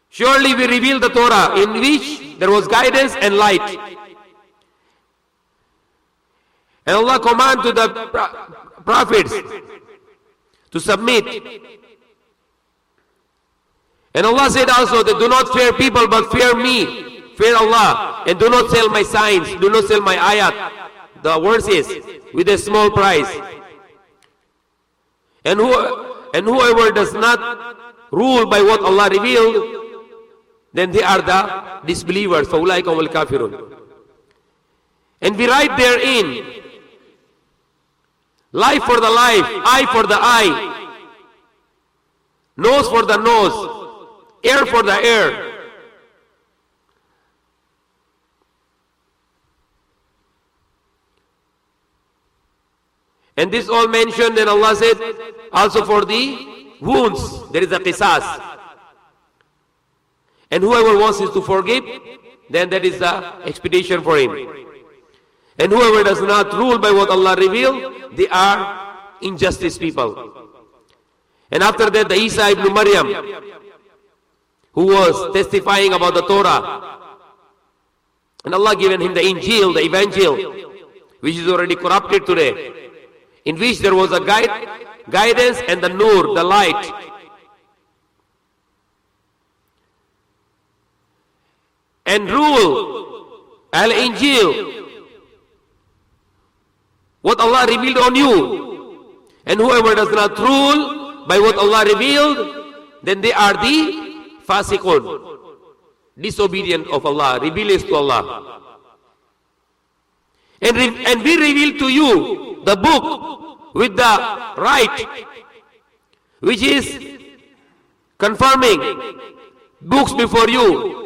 Surely we revealed the Torah in which there was guidance and light. And Allah commanded to the prophets to submit. And Allah said also that do not fear people but fear me, fear Allah, and do not sell my signs, do not sell my ayat, the verses, with a small price. And whoever does not rule by what Allah revealed, then they are the disbelievers. فَأُولَٰئِكَ هُمُ الْكَافِرُونَ. And we write therein life for the life, eye for the eye, nose for the nose, air for the air. And this all mentioned, and Allah said, also for the wounds, there is a qisas. And whoever wants to forgive, then that is the expedition for him. And whoever does not rule by what Allah revealed, they are injustice people. And after that, the Isa ibn Maryam, who was testifying about the Torah, and Allah given him the Injil, the Evangel, which is already corrupted today, in which there was a guidance and the nur, the light. And rule, al-Injil, what Allah revealed on you. And whoever does not rule by what Allah revealed, then they are the fasiqun, disobedient of Allah, rebellious to Allah. And we reveal to you the book with the right, which is confirming books before you.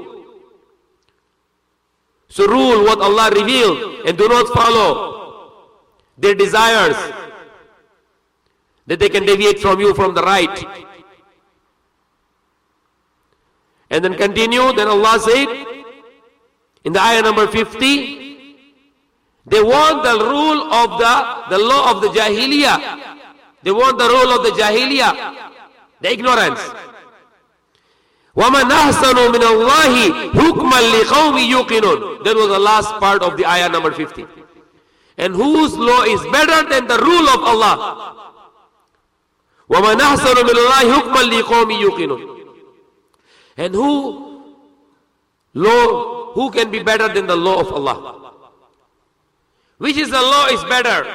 So rule what Allah revealed and do not follow their desires, that they can deviate from you from the right. And then continue, then Allah said in the ayah number 50, they want the rule of the law of the Jahiliyyah. They want the rule of the Jahiliyyah, the ignorance. وَمَنْ أَحْسَنُ مِنَ اللَّهِ حُكْمًا لِقَوْمٍ يُوقِنُونَ. That was the last part of the ayah number 50. And whose law is better than the rule of Allah? وَمَنْ أَحْسَنُ مِنَ اللَّهِ حُكْمًا لِقَوْمٍ يُوقِنُونَ. And who can be better than the law of Allah? Which is the law is better?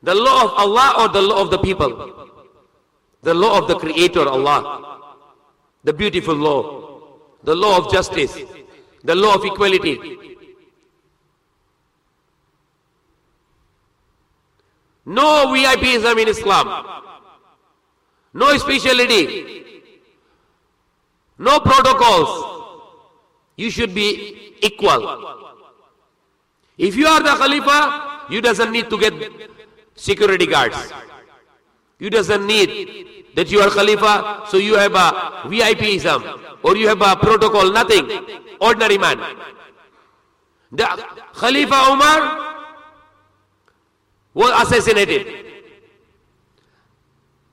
The law of Allah or the law of the people? The law of the Creator, Allah. The beautiful law. The law of justice. The law of equality. No VIPism in Islam. No speciality. No protocols. You should be equal. If you are the Khalifa, you doesn't need to get security guards. You doesn't need that you are Khalifa, so you have a VIPism or you have a protocol, nothing. Ordinary man. The Khalifa Umar was assassinated.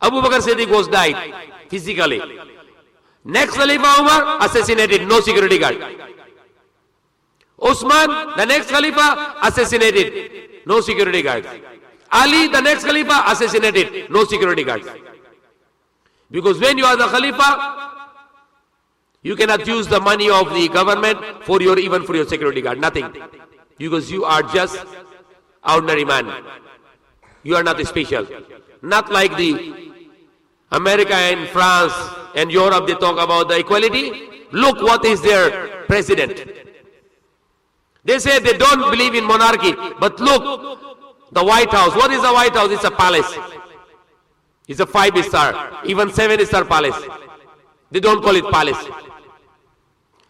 Abu Bakr Siddiq was died physically. Next Khalifa Umar assassinated, no security guard. Osman, the next Khalifa, assassinated, no security guards. Ali, the next Khalifa, assassinated, no security guards. Because when you are the Khalifa, you cannot use the money of the government for even for your security guard, nothing. Because you are just ordinary man. You are not special. Not like the America and France and Europe, they talk about the equality. Look what is their president. They say they don't believe in monarchy, but look, the White House. What is the White House? It's a palace. It's a 5-star, even 7-star palace. They don't call it palace.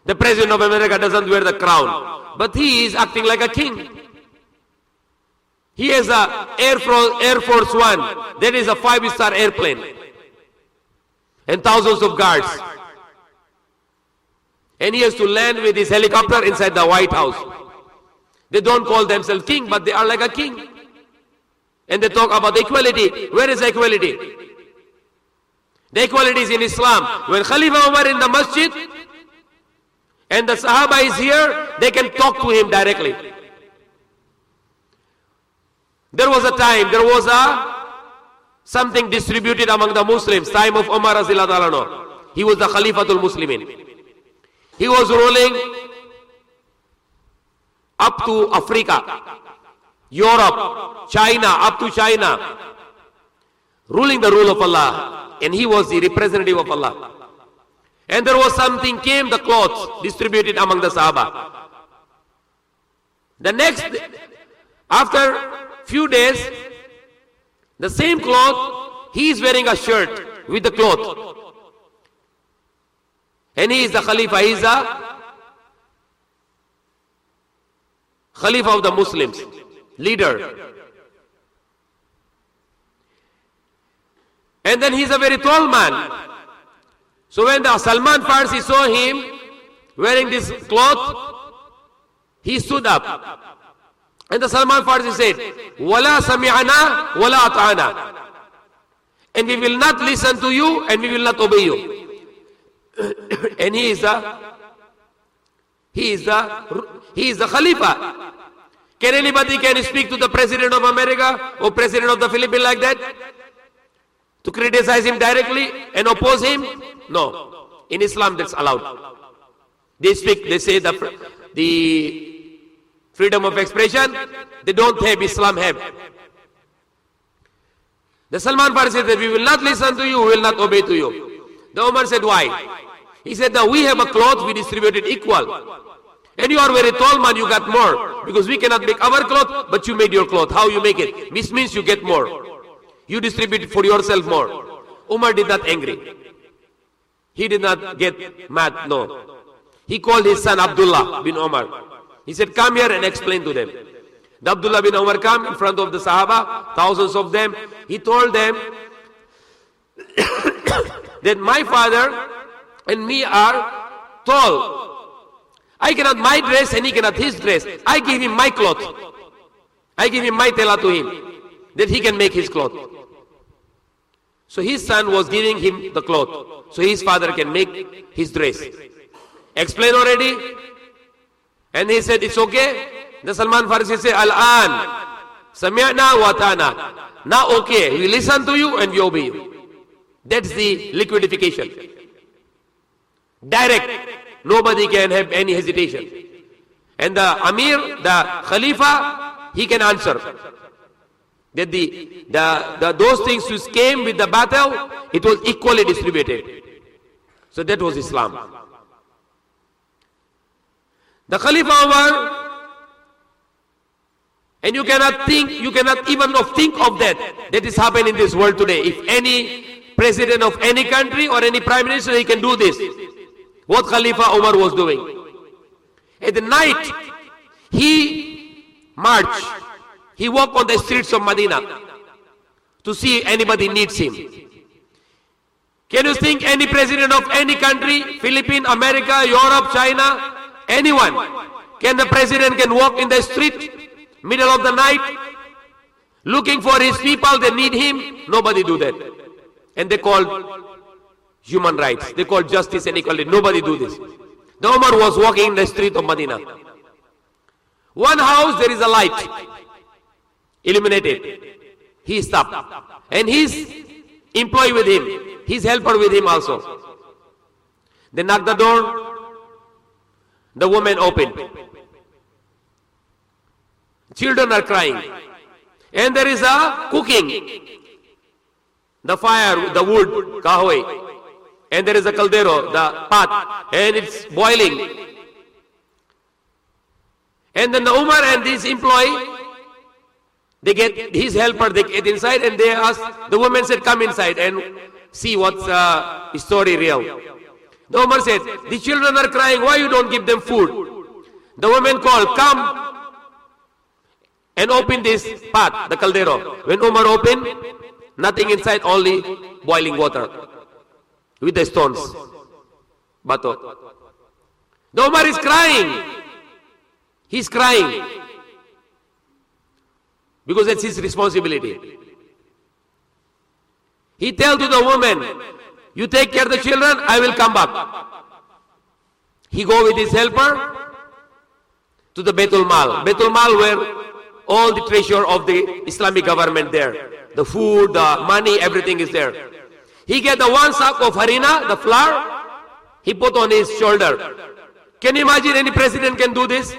The President of America doesn't wear the crown, but he is acting like a king. He has a Air Force One. That is a 5-star airplane. And thousands of guards. And he has to land with his helicopter inside the White House. They don't call themselves king, but they are like a king. And they talk about equality. Where is equality? The equality is in Islam. When Khalifa Umar in the masjid and the Sahaba is here, they can talk to him directly. There was a time, there was something distributed among the Muslims, time of Umar radhiyallahu anhu. He was the Khalifatul Muslimin. He was ruling up to Africa, Europe, China, up to China, ruling the rule of Allah, and he was the representative of Allah. And there was something came, the clothes distributed among the Sahaba. The next, after few days, The same cloth, he is wearing a shirt with the cloth. And he is the Khalifa. He is the Khalifa of the Muslims, leader. And then he is a very tall man. So when the Salman Farsi saw him wearing this cloth, he stood up. And the Salman Farsi said, "Wala sami'ana, wala ata'ana." And we will not listen to you and we will not obey you. And he is the Khalifa. Can anybody speak to the President of America or President of the Philippines like that? To criticize him directly and oppose him? No. In Islam that's allowed. They speak, they say the freedom of expression, they don't have, Islam have. The Salman Farsi said that we will not listen to you, we will not obey to you. The Umar said, why? He said that we have a cloth, we distributed equal. And you are very tall man, you got more. Because we cannot make our cloth, but you made your cloth. How you make it? This means you get more. You distribute for yourself more. Umar did not angry. He did not get mad, no. He called his son Abdullah bin Umar. He said, come here and explain to them. The Abdullah bin Umar came in front of the Sahaba, thousands of them. He told them that my father and me are tall. I cannot my dress and he cannot his dress. I give him my cloth. I give him my tela to him, that he can make his cloth. So his son was giving him the cloth, so his father can make his dress. Explain already? And he said, it's okay. The Salman Farsi said, Al-an, sami'na wa ta'na. Now okay, we listen to you and we obey you. That's the liquidification. Direct. Nobody can have any hesitation. And the Amir, the Khalifa, he can answer. That those things which came with the battle, it was equally distributed. So that was Islam. The Khalifa Umar, and you cannot even think of that is happening in this world today. If any president of any country or any prime minister, he can do this. What Khalifa Umar was doing. At the night, he marched. He walked on the streets of Medina to see anybody needs him. Can you think any president of any country, Philippines, America, Europe, China, anyone, the president can walk in the street, middle of the night, looking for his people, they need him? Nobody do that. And they call human rights. They call justice and equality. Nobody do this. The Umar was walking in the street of Medina. One house, there is a light. Illuminated. He stopped. And his employee with him, his helper with him also. They knocked the door. The woman opened. Children are crying. And there is a cooking. The fire, the wood, kahoy. And there is a caldero, the pot. And it's boiling. And then the Umar and this employee, they get his helper, they get inside and they ask, the woman said, come inside and see what's the story real. The Umar said, the children are crying, why you don't give them food? The woman called, come and open this pot, the caldero. When Umar opened, nothing inside, only boiling water with the stones. Bato. The Umar is crying. He's crying. Because that's his responsibility. He tells to the woman, you take care of the children, I will come back. He go with his helper to the Baitul Mal. Baitul Mal where all the treasure of the Islamic government there. The food, the money, everything is there. He get the one sack of harina, the flour, he put on his shoulder. Can you imagine any president can do this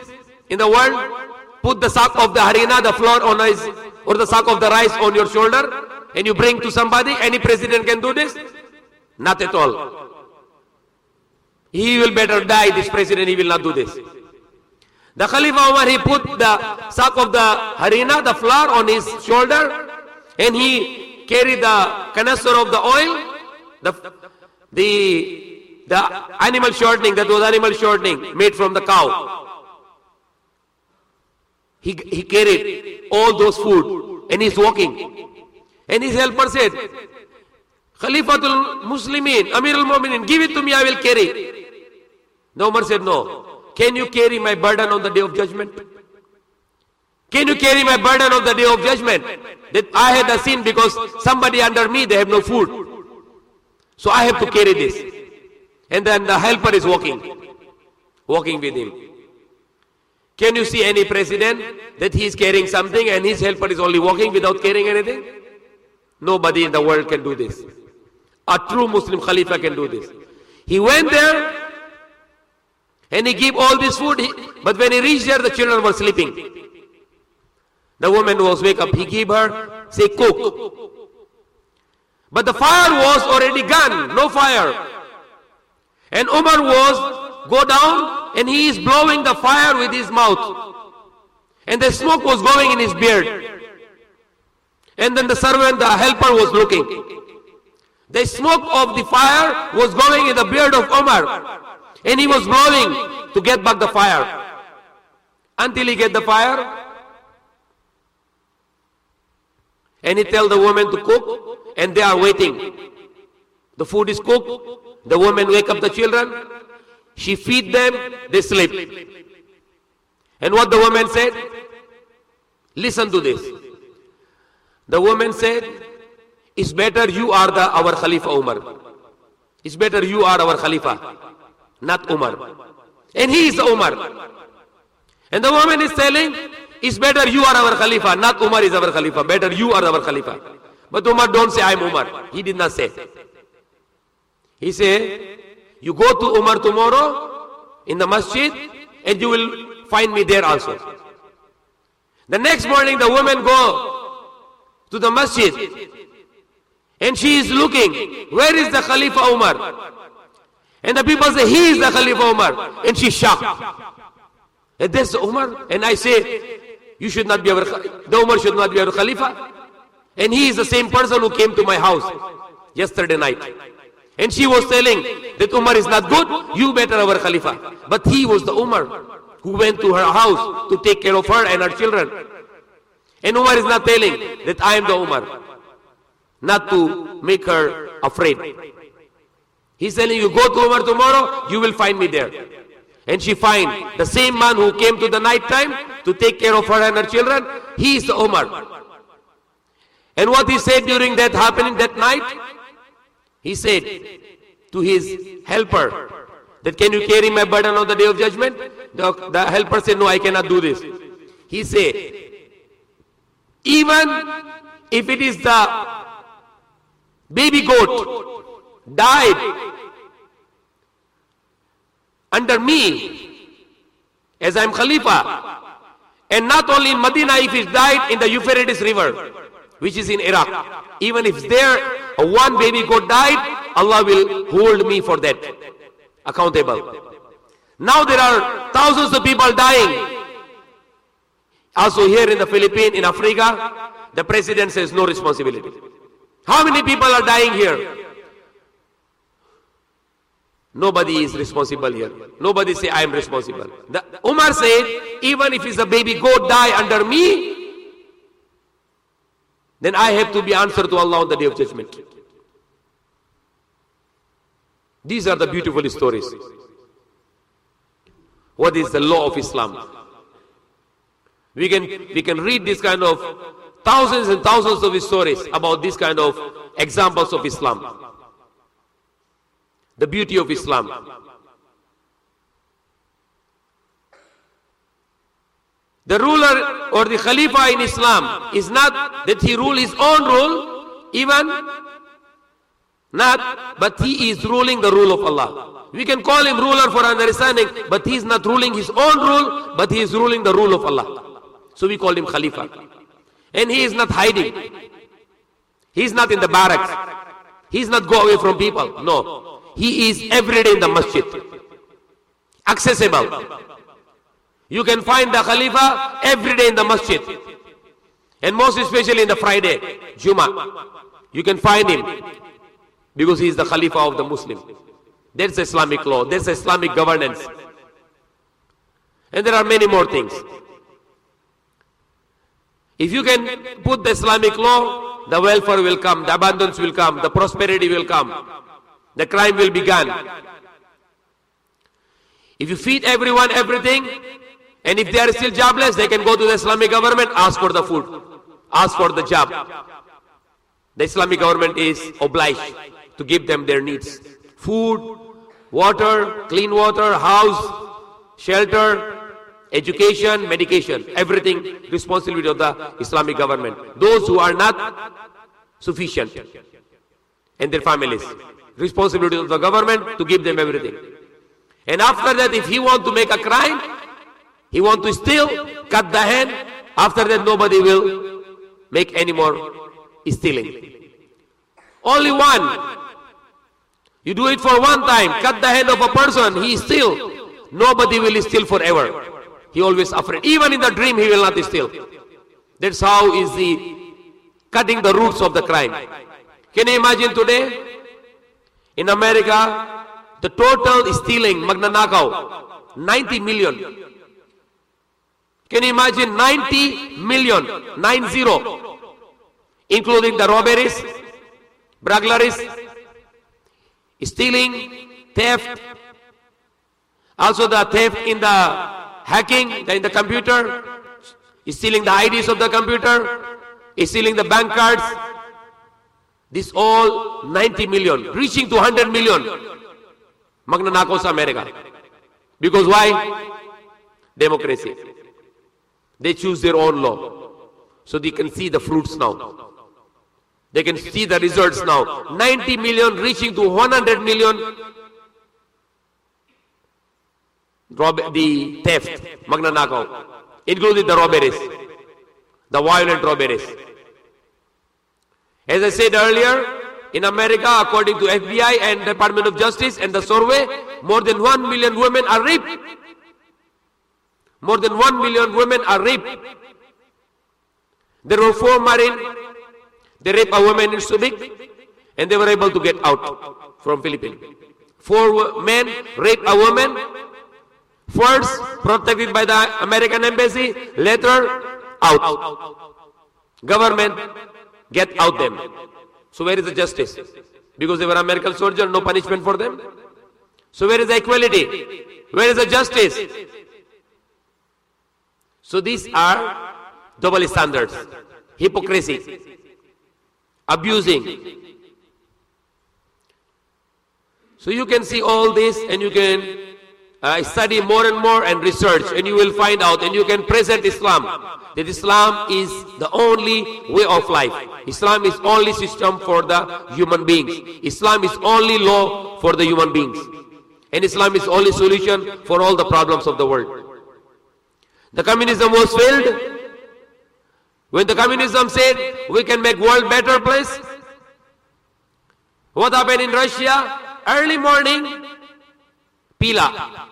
in the world? Put the sack of the harina, the flour on his, or the sack of the rice on your shoulder, and you bring to somebody. Any president can do this? Not at all. He will better die, this president, he will not do this. The Khalifa Umar, he put the sack of the harina, the flour on his shoulder, and he carried the canister of the oil, the animal shortening, that was animal shortening made from the cow. He carried all those food and he's walking. And his helper said, Khalifatul Muslimin, Amir al-Mu'minin, give it to me, I will carry. The Umar said, no. Can you carry my burden on the day of judgment? Can you carry my burden on the day of judgment? That I had a sin because somebody under me, they have no food. So I have to carry this. And then the helper is walking with him. Can you see any president that he is carrying something and his helper is only walking without carrying anything? Nobody in the world can do this. A true Muslim Khalifa can do this. He went there and he gave all this food, but when he reached there, the children were sleeping. The woman was wake up, he gave her, say, cook. But the fire was already gone, no fire. And Umar was go down and he is blowing the fire with his mouth. And the smoke was going in his beard. And then the servant, the helper was looking. The smoke of the fire was going in the beard of Umar. And he was blowing to get back the fire. Until he get the fire. And he tell the woman to cook. And they are waiting. The food is cooked. The woman wake up the children. She feed them. They sleep. And what the woman said? Listen to this. The woman said, it's better you are our Khalifa Umar. It's better you are our Khalifa, not Umar. And he is the Umar. And the woman is telling, it's better you are our Khalifa, not Umar is our Khalifa. Better you are our Khalifa. But Umar don't say, I'm Umar. He did not say. He said, you go to Umar tomorrow in the masjid and you will find me there also. The next morning the woman go to the masjid and she is looking, where is the Khalifa Umar? And the people say, he is the Khalifa Umar. And she shocked. And that's Umar. And I say, you should not be the Umar should not be our Khalifa. And he is the same person who came to my house yesterday night. And she was telling that Umar is not good, you better our Khalifa. But he was the Umar who went to her house to take care of her and her children. And Umar is not telling that I am the Umar, not to make her afraid. He's telling you, go to Umar tomorrow, you will find me there. And she find the same man who came to the night time to take care of her and her children, he is the Umar. And what he said during that happening that night, he said to his helper, that can you carry my burden on the day of judgment? The helper said, no, I cannot do this. He said, even if it is the baby goat died under me as I am Khalifa, and not only in Medina, if it died in the Euphrates River, which is in Iraq, even if there one baby goat died, Allah will hold me for that accountable. Now there are thousands of people dying. Also here in the Philippines, in Africa, the president says no responsibility. How many people are dying here? Nobody is responsible here. Nobody say I am responsible. Umar said, even if it's a baby goat die under me, then I have to be answered to Allah on the day of judgment. These are the beautiful stories. What is the law of Islam? We can read this kind of thousands and thousands of stories about this kind of examples of Islam. The beauty of Islam. The ruler or the Khalifa in Islam is not that he rule his own rule, even not, but he is ruling the rule of Allah. We can call him ruler for understanding, but he is not ruling his own rule, but he is ruling the rule of Allah. So we call him Khalifa. And he is not hiding. He is not in the barracks. He is not go away from people. No. He is every day in the masjid. Accessible. You can find the Khalifa every day in the masjid. And most especially in the Friday, Juma, you can find him because he is the Khalifa of the Muslim. That's Islamic law, that's Islamic governance. And there are many more things. If you can put the Islamic law, the welfare will come, the abundance will come, the prosperity will come, the crime will be gone. If you feed everyone everything, and if they are still jobless, they can go to the Islamic government, ask for the food, ask for the job. The Islamic government is obliged to give them their needs. Food, water, clean water, house, shelter, education, medication, everything responsibility of the Islamic government. Those who are not sufficient and their families, responsibility of the government to give them everything. And after that, if he want to make a crime, he want to steal, cut the hand. After that, nobody will make any more stealing. Only one. You do it for one time, cut the hand of a person, he steal. Nobody will steal forever. He always afraid. Even in the dream, he will not steal. That's how is the cutting the roots of the crime. Can you imagine today? In America, the total stealing, Magnanakaw, 90 million. Can you imagine 90 million, 90, including the robberies, burglaries, stealing, theft, also the theft in the hacking, in the computer, stealing the IDs of the computer, stealing the bank cards. This all 90 million, reaching to 100 million. Magnanakaw sa America. Because why? Democracy. They choose their own law. So they can see the fruits now. They can see the results now. 90 million reaching to 100 million. The theft, Magnanakaw, including the robberies, the violent robberies. As I said earlier, in America, according to FBI and Department of Justice and the survey, more than 1 million women are raped. More than 1 million women are raped. There were 4 Marines. They raped a woman in Subic and they were able to get out from Philippines. 4 men raped a woman. First, protected by the American embassy. Later, out. Government, get out them. So where is the justice? Because they were American soldiers, no punishment for them. So where is the equality? Where is the justice? So these are double standards, hypocrisy, abusing. So you can see all this and you can study more and more and research, and you will find out, and you can present Islam, that Islam is the only way of life. Islam is only system for the human beings. Islam is only law for the human beings. And Islam is only solution for all the problems of the world. The communism was failed. When the communism said we can make world better place, what happened in Russia? Early morning, Pila,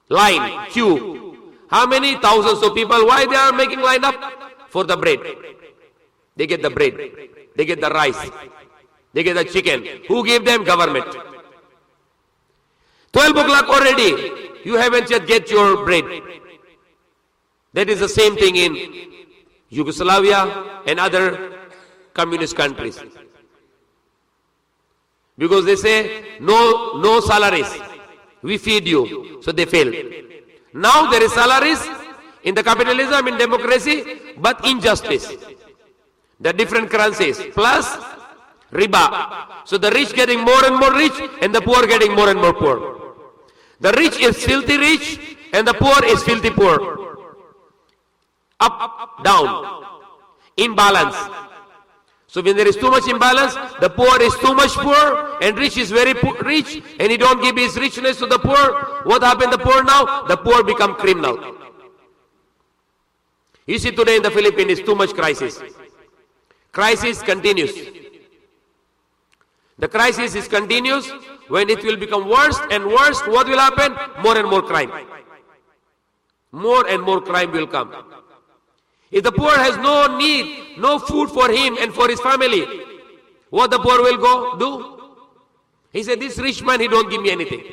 line, queue. How many thousands of people? Why they are making line up? For the bread. They get the bread. They get the rice. They get the chicken. Who gave them? Government. 12 o'clock already. You haven't yet get your bread. That is the same thing in Yugoslavia and other communist countries. Because they say, no salaries. We feed you. So they fail. Now there is salaries in the capitalism, in democracy, but injustice. The different currencies, plus riba. So the rich getting more and more rich, and the poor getting more and more poor. The rich is filthy rich, and the poor is filthy poor. Up, down, imbalance. So when there is too much imbalance, the poor is too much poor, and rich is very rich, and he don't give his richness to the poor. What happened to the poor now? The poor become criminal. You see today in the Philippines is too much crisis. Crisis continues. The crisis is continuous. When it will become worse and worse, what will happen? More and more crime. More and more crime will come. If the poor has no need, no food for him and for his family, what the poor will go do? He said, this rich man, he don't give me anything.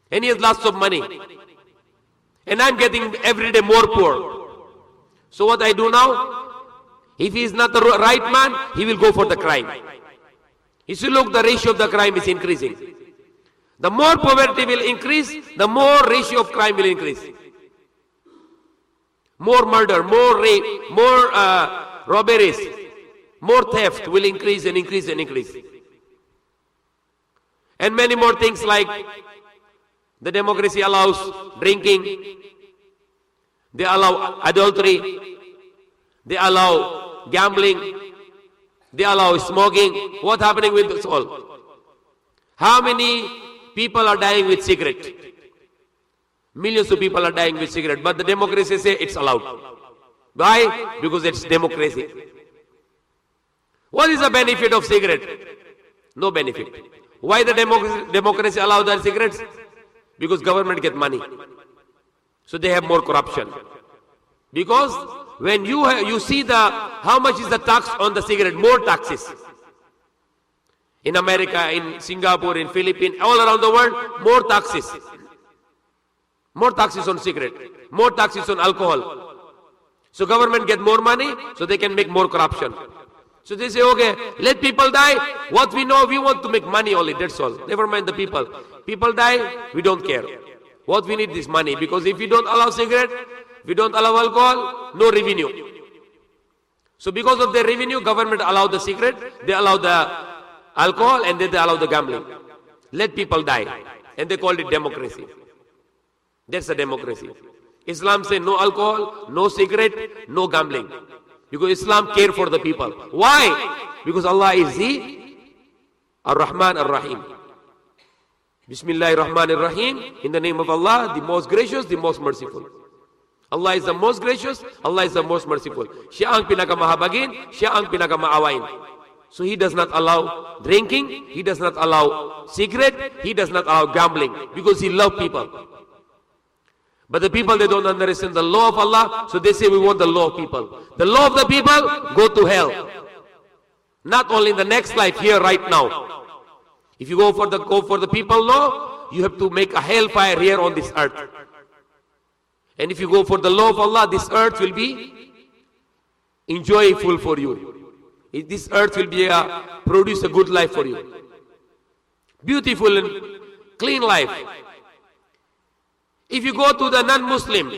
And he has lots of money. And I'm getting every day more poor. So what I do now? If he is not the right man, he will go for the crime. You see, look, the ratio of the crime is increasing. The more poverty will increase, the more ratio of crime will increase. More murder, more rape, more robberies, more theft will increase and increase and increase. And many more things like the democracy allows drinking, they allow adultery, they allow gambling, they allow smoking. What's happening with this all? How many people are dying with cigarette? Millions of people are dying with cigarette, but the democracy say it's allowed. Why? Because it's democracy. What is the benefit of cigarette? No benefit. Why the democracy allow the cigarettes? Because government get money. So they have more corruption. Because when you see how much is the tax on the cigarette, more taxes. In America, in Singapore, in Philippines, all around the world, more taxes. More taxes on cigarette, more taxes on alcohol. So government get more money, so they can make more corruption. So they say, okay, let people die. What we know, we want to make money only, that's all. Never mind the people. People die, we don't care. What we need is money, because if we don't allow cigarette, we don't allow alcohol, no revenue. So because of the revenue, government allow the cigarette, they allow the alcohol, and then they allow the gambling. Let people die. And they call it democracy. That's a democracy. Islam says no alcohol, no cigarette, no gambling. Because Islam cares for the people. Why? Because Allah is the Ar-Rahman Ar-Rahim. Bismillahir Rahmanir Rahim. In the name of Allah, the most gracious, the most merciful. Allah is the most gracious, Allah is the most merciful. Siya ang pinakamahabagin, siya ang pinakamaawain. So He does not allow drinking, He does not allow cigarette, He does not allow gambling. Because He loves people. But the people, they don't understand the law of Allah, so they say we want the law of people. The law of the people, go to hell. Not only in the next life, here right now. If you go for the people law, you have to make a hellfire here on this earth. And if you go for the law of Allah, this earth will be enjoyable for you. This earth will be produce a good life for you. Beautiful and clean life. If you go to the non-Muslim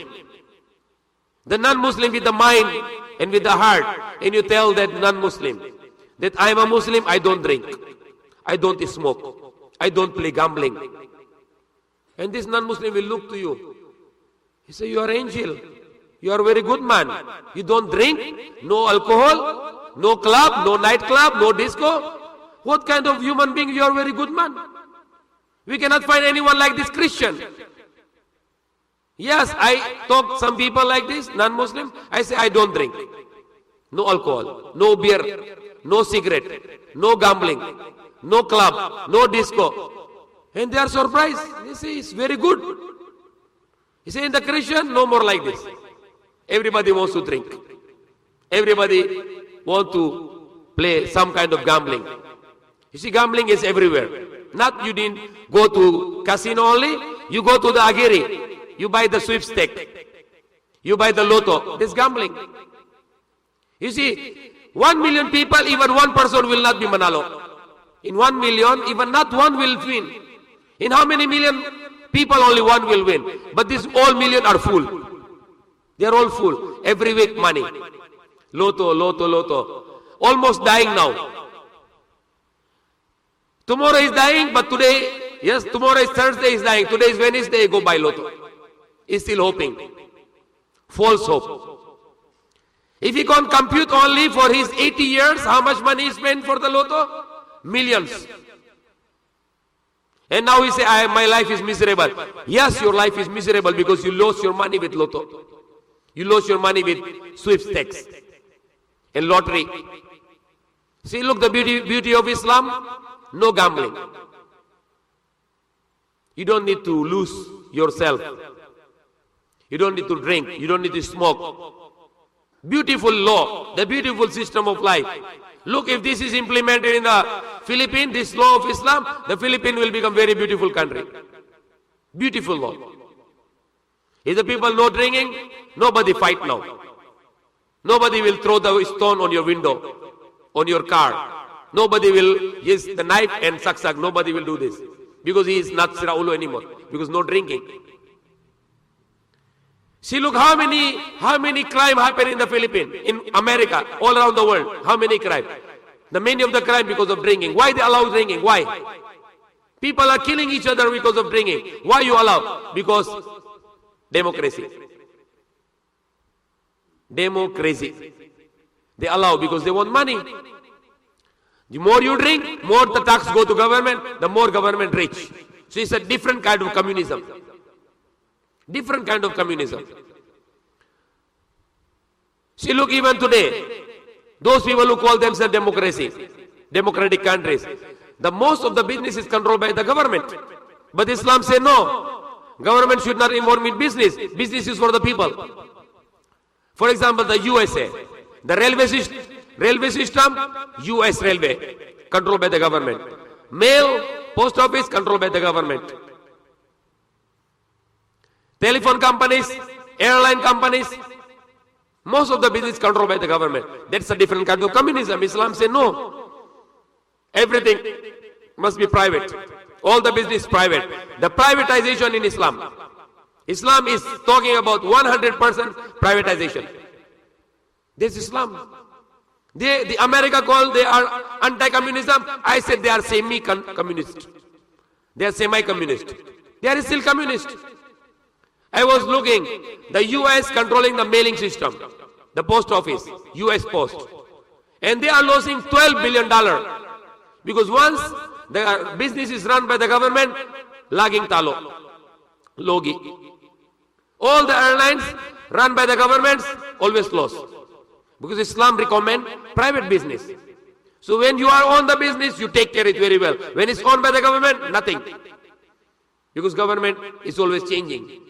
with the mind and with the heart, and you tell that non-Muslim that I am a Muslim, I don't drink, I don't smoke, I don't play gambling. And this non-Muslim will look to you. He say, you are angel, you are a very good man. You don't drink, no alcohol, no club, no nightclub, no disco. What kind of human being? You are a very good man. We cannot find anyone like this Christian. Yes, I talk some people like this, non-Muslim. I say, I don't drink. No alcohol, no beer, no cigarette, no gambling, no club, no disco. And they are surprised. They say, it's very good. He say, in the Christian, no more like this. Everybody wants to drink. Everybody wants to play some kind of gambling. You see, gambling is everywhere. Not you didn't go to casino only, you go to the Agiri. You buy the sweepstake. You buy the lotto. This gambling. You see, 1 million people, even one person will not be Manalo. In 1 million, even not one will win. In how many million people, only one will win. But these all million are full. They are all full. Every week money. Lotto, lotto, lotto. Almost dying now. Tomorrow is dying, but today, yes, tomorrow is Thursday, is dying. Today is Wednesday, go buy lotto. Is still hoping. False hope. If he can compute only for his 80 years, how much money he spent for the lotto? Millions. And now he say, my life is miserable. Yes, your life is miserable because you lost your money with lotto. You lost your money with sweepstakes and lottery. See, look, the beauty of Islam, no gambling. You don't need to lose yourself. You don't need to drink. You don't need to smoke. Beautiful law, the beautiful system of life. Look, if this is implemented in the Philippines, this law of Islam, the Philippines will become very beautiful country. Beautiful law. If the people no drinking, nobody fight now. Nobody will throw the stone on your window, on your car. Nobody will use the knife and suck. Nobody will do this. Because he is not Siraulu anymore. Because no drinking. See, look how many crime happen in the Philippines, in America, all around the world. How many crime? The many of the crime because of drinking. Why they allow drinking? Why? People are killing each other because of drinking. Why you allow? Because democracy. Democracy. They allow because they want money. The more you drink, more the tax go to government, the more government rich. So it's a different kind of communism. Different kind of communism. See, look, even today, those people who call themselves democracy, democratic countries, the most of the business is controlled by the government. But Islam say no. Government should not involve in business. Business is for the people. For example, the USA, the railway system, US railway, controlled by the government. Mail, post office, controlled by the government. Telephone companies, airline companies, most of the business controlled by the government. That's a different kind of communism. Islam say no. Everything must be private. All the business private. The privatization in Islam. Islam is talking about 100% privatization. This is Islam. The America call they are anti-communism. I said they are semi-communist. They are semi-communist. They are still communist. I was looking, the US controlling the mailing system, the post office, US Post. And they are losing $12 billion. Because once the business is run by the government, laging talo, logi. All the airlines run by the governments, always lost. Because Islam recommend private business. So when you are on the business, you take care of it very well. When it's owned by the government, nothing. Because government is always changing.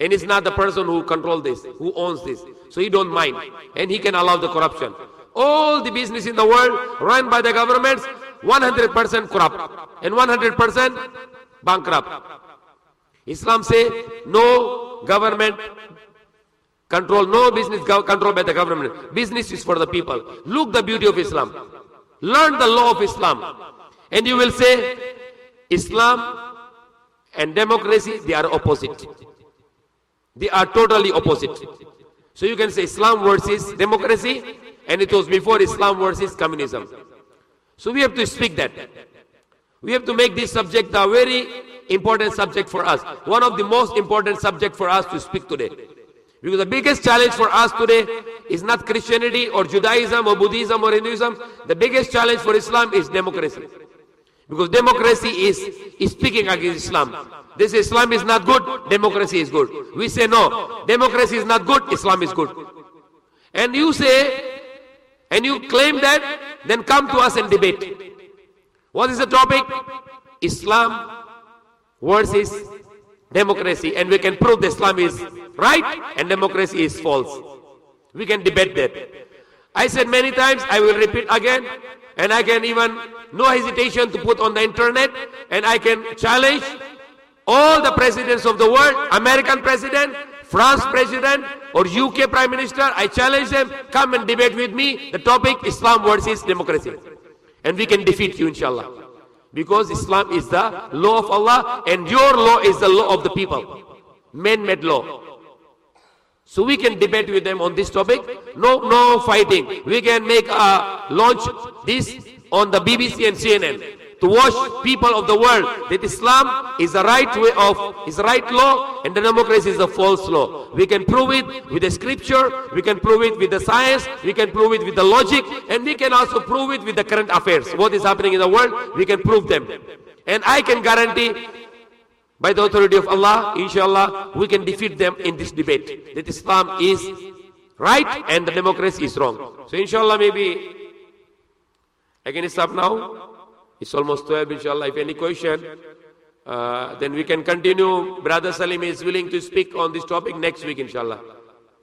And it's not the person who controls this, who owns this. So he don't mind. And he can allow the corruption. All the business in the world run by the governments, 100% corrupt. And 100% bankrupt. Islam say, no government control, no business controlled by the government. Business is for the people. Look the beauty of Islam. Learn the law of Islam. And you will say, Islam and democracy, they are opposite. They are totally opposite. So you can say Islam versus democracy, and it was before Islam versus communism. So we have to speak that. We have to make this subject a very important subject for us. One of the most important subject for us to speak today. Because the biggest challenge for us today is not Christianity or Judaism or Buddhism or Hinduism. The biggest challenge for Islam is democracy. Because democracy is speaking against Islam. This Islam is not good, democracy is good. We say no, democracy is not good, Islam is good. And you say, and you claim that, then come to us and debate. What is the topic? Islam versus democracy. And we can prove that Islam is right and democracy is false. We can debate that. I said many times, I will repeat again, and I can even, no hesitation to put on the internet, and I can challenge all the presidents of the world, American president, France president, or UK prime minister. I challenge them, come and debate with me the topic Islam versus democracy. And we can defeat you, inshallah. Because Islam is the law of Allah, and your law is the law of the people. Man-made law. So we can debate with them on this topic. No fighting. We can make a launch this on the BBC and CNN. To wash people of the world that Islam is the right way of, is the right law, and the democracy is the false law. We can prove it with the scripture, we can prove it with the science, we can prove it with the logic, and we can also prove it with the current affairs. What is happening in the world, we can prove them. And I can guarantee, by the authority of Allah, inshallah, we can defeat them in this debate, that Islam is right and the democracy is wrong. So inshallah, maybe I can stop now. It's almost 12, inshallah. If any question, then we can continue. Brother Salim is willing to speak on this topic next week, inshallah.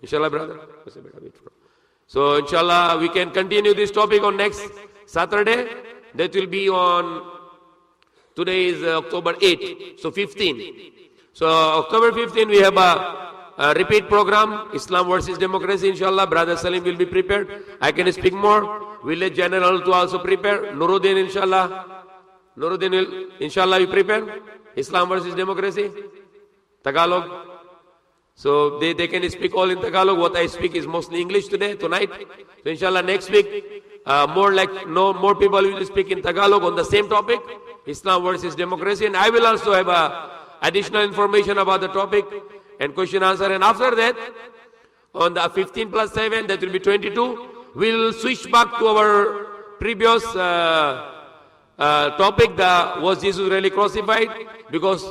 Inshallah, brother. So, inshallah, we can continue this topic on next Saturday. That will be on, today is October 8, so 15. So, October 15, we have a repeat program, Islam versus democracy, inshallah. Brother Salim will be prepared. I can speak more. Village General to also prepare. Nuruddin, inshallah. Nuruddin will, inshallah, be prepared. Islam versus democracy. Tagalog. So they can speak all in Tagalog. What I speak is mostly English tonight. So inshallah next week, more people will speak in Tagalog on the same topic, Islam versus democracy. And I will also have additional information about the topic and question answer. And after that, on the 15 plus 7, that will be 22, we'll switch back to our previous topic, was Jesus really crucified? Because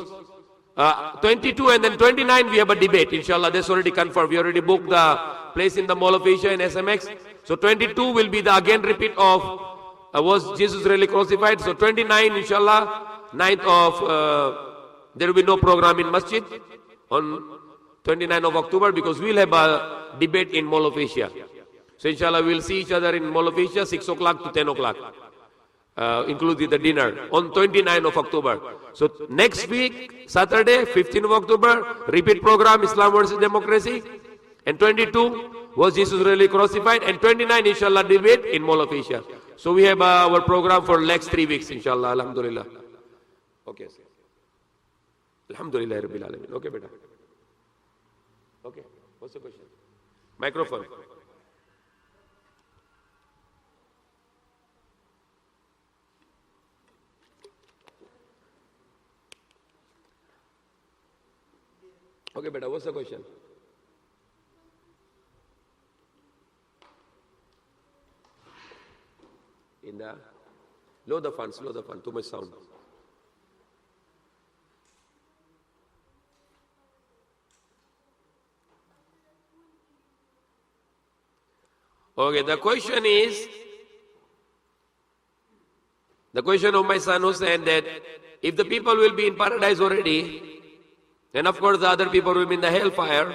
22 and then 29 we have a debate, inshallah. That's already confirmed. We already booked the place in the Mall of Asia in SMX. So 22 will be the again repeat of was Jesus really crucified? So 29, inshallah, 9th of there will be no program in Masjid on 29th of October because we'll have a debate in Mall of Asia. So inshallah we'll see each other in Mall of Asia 6 o'clock to 10 o'clock. Including the dinner on 29th of October. So next week, Saturday, 15th of October, repeat program, Islam versus democracy. And 22 was Jesus really crucified. And 29, inshallah, debate in Mall of Asia. So we have our program for next 3 weeks, inshallah. Alhamdulillah. Okay. Alhamdulillah, Rabbil Alameen. Okay, beta. Okay. What's the question? Microphone. Okay, beta, what's the question? In the low the fan, too much sound. Okay, the question of my son Hussein that if the people will be in paradise already, and of course the other people will be in the hellfire,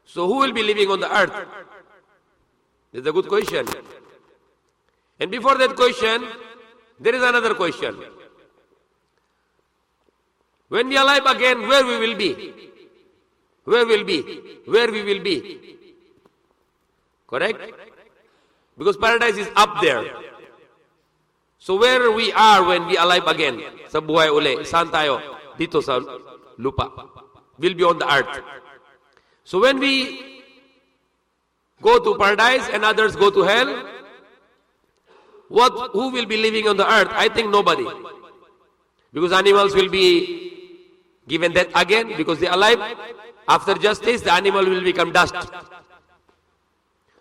so who will be living on the earth? It's a good question. And before that question, there is another question. When we are alive again, where we will be? Where we will be? Correct? Because paradise is up there. So where we are when we are alive again? Sa buhay uli. Saan tayo? Dito sa lupa. Will be on the earth. So when we go to paradise and others go to hell, who will be living on the earth? I think nobody. Because animals will be given death again because they are alive. After justice, the animal will become dust.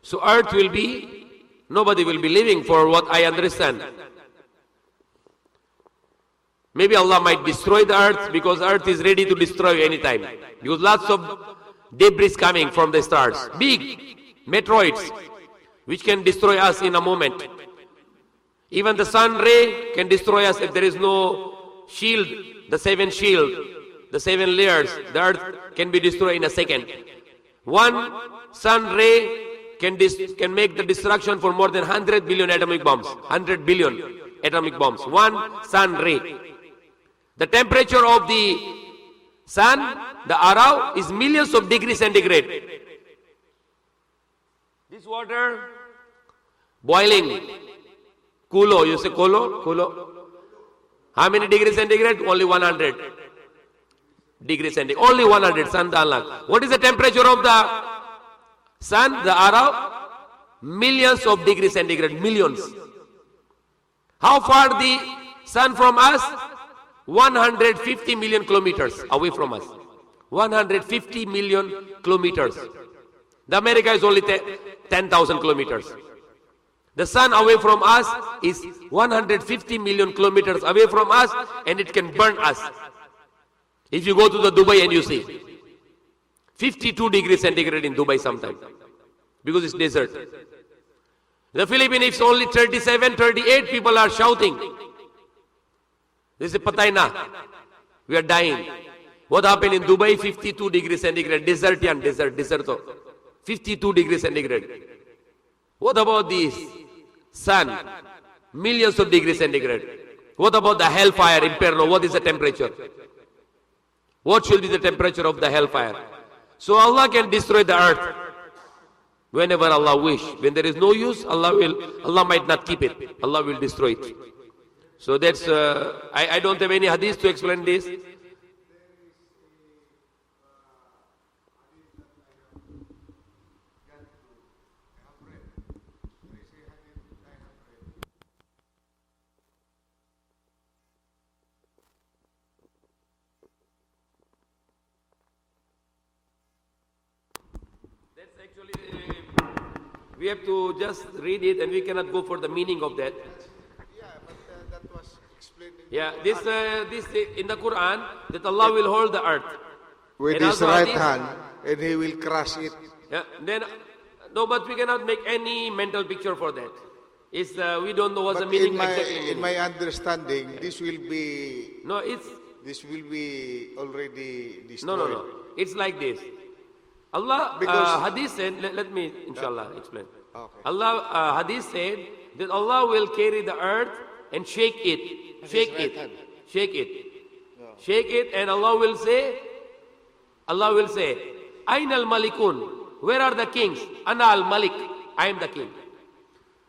So earth will be, nobody will be living for what I understand. Maybe Allah might destroy the earth because earth is ready to destroy anytime. Because lots of debris coming from the stars. Big meteoroids which can destroy us in a moment. Even the sun ray can destroy us if there is no shield, the seven layers. The earth can be destroyed in a second. One sun ray can make the destruction for more than 100 billion atomic bombs. 100 billion atomic bombs. One sun ray. The temperature of the sun, the Arau, is millions of degrees centigrade. This water boiling. Kulo, you say kulo? Kulo. How many degrees centigrade? Only 100 degrees centigrade. Only 100. Sun Dalak. What is the temperature of the sun, the Arau? Millions of degrees centigrade. Millions. How far the sun from us? 150 million kilometers away from us. 150 million kilometers. The America is only 10,000 kilometers. The sun away from us is 150 million kilometers away from us, and it can burn us. If you go to the Dubai and you see 52 degrees centigrade in Dubai sometime because it's desert. The Philippines, it's only 37, 38, people are shouting. This is patay na. We are dying. What happened in Dubai? 52 degrees centigrade. Desert yan, desert. 52 degrees centigrade. What about the sun? Millions of degrees centigrade. What about the hellfire, Inferno? What is the temperature? What should be the temperature of the hellfire? So Allah can destroy the earth whenever Allah wish. When there is no use, Allah might not keep it. Allah will destroy it. So that's, I don't have any hadith to explain this. That's actually, we have to just read it and we cannot go for the meaning of that. Yeah, but that was explained in Yeah, this in the Quran, that Allah will hold the earth. with And his also right hadith- hand, and he will crush it. Yeah, then, no, but we cannot make any mental picture for that. It's, we don't know what's the But meaning in my, exactly. in my understanding, this will be No, it's, already destroyed. no. It's like this. Allah, Because- hadith said, let me inshallah explain. Okay. Allah, hadith said that Allah will carry the earth and shake it. Shake it. Shake it. Shake it, and Allah will say, Aina al-Malikun, where are the kings? Ana al-Malik, I am the king.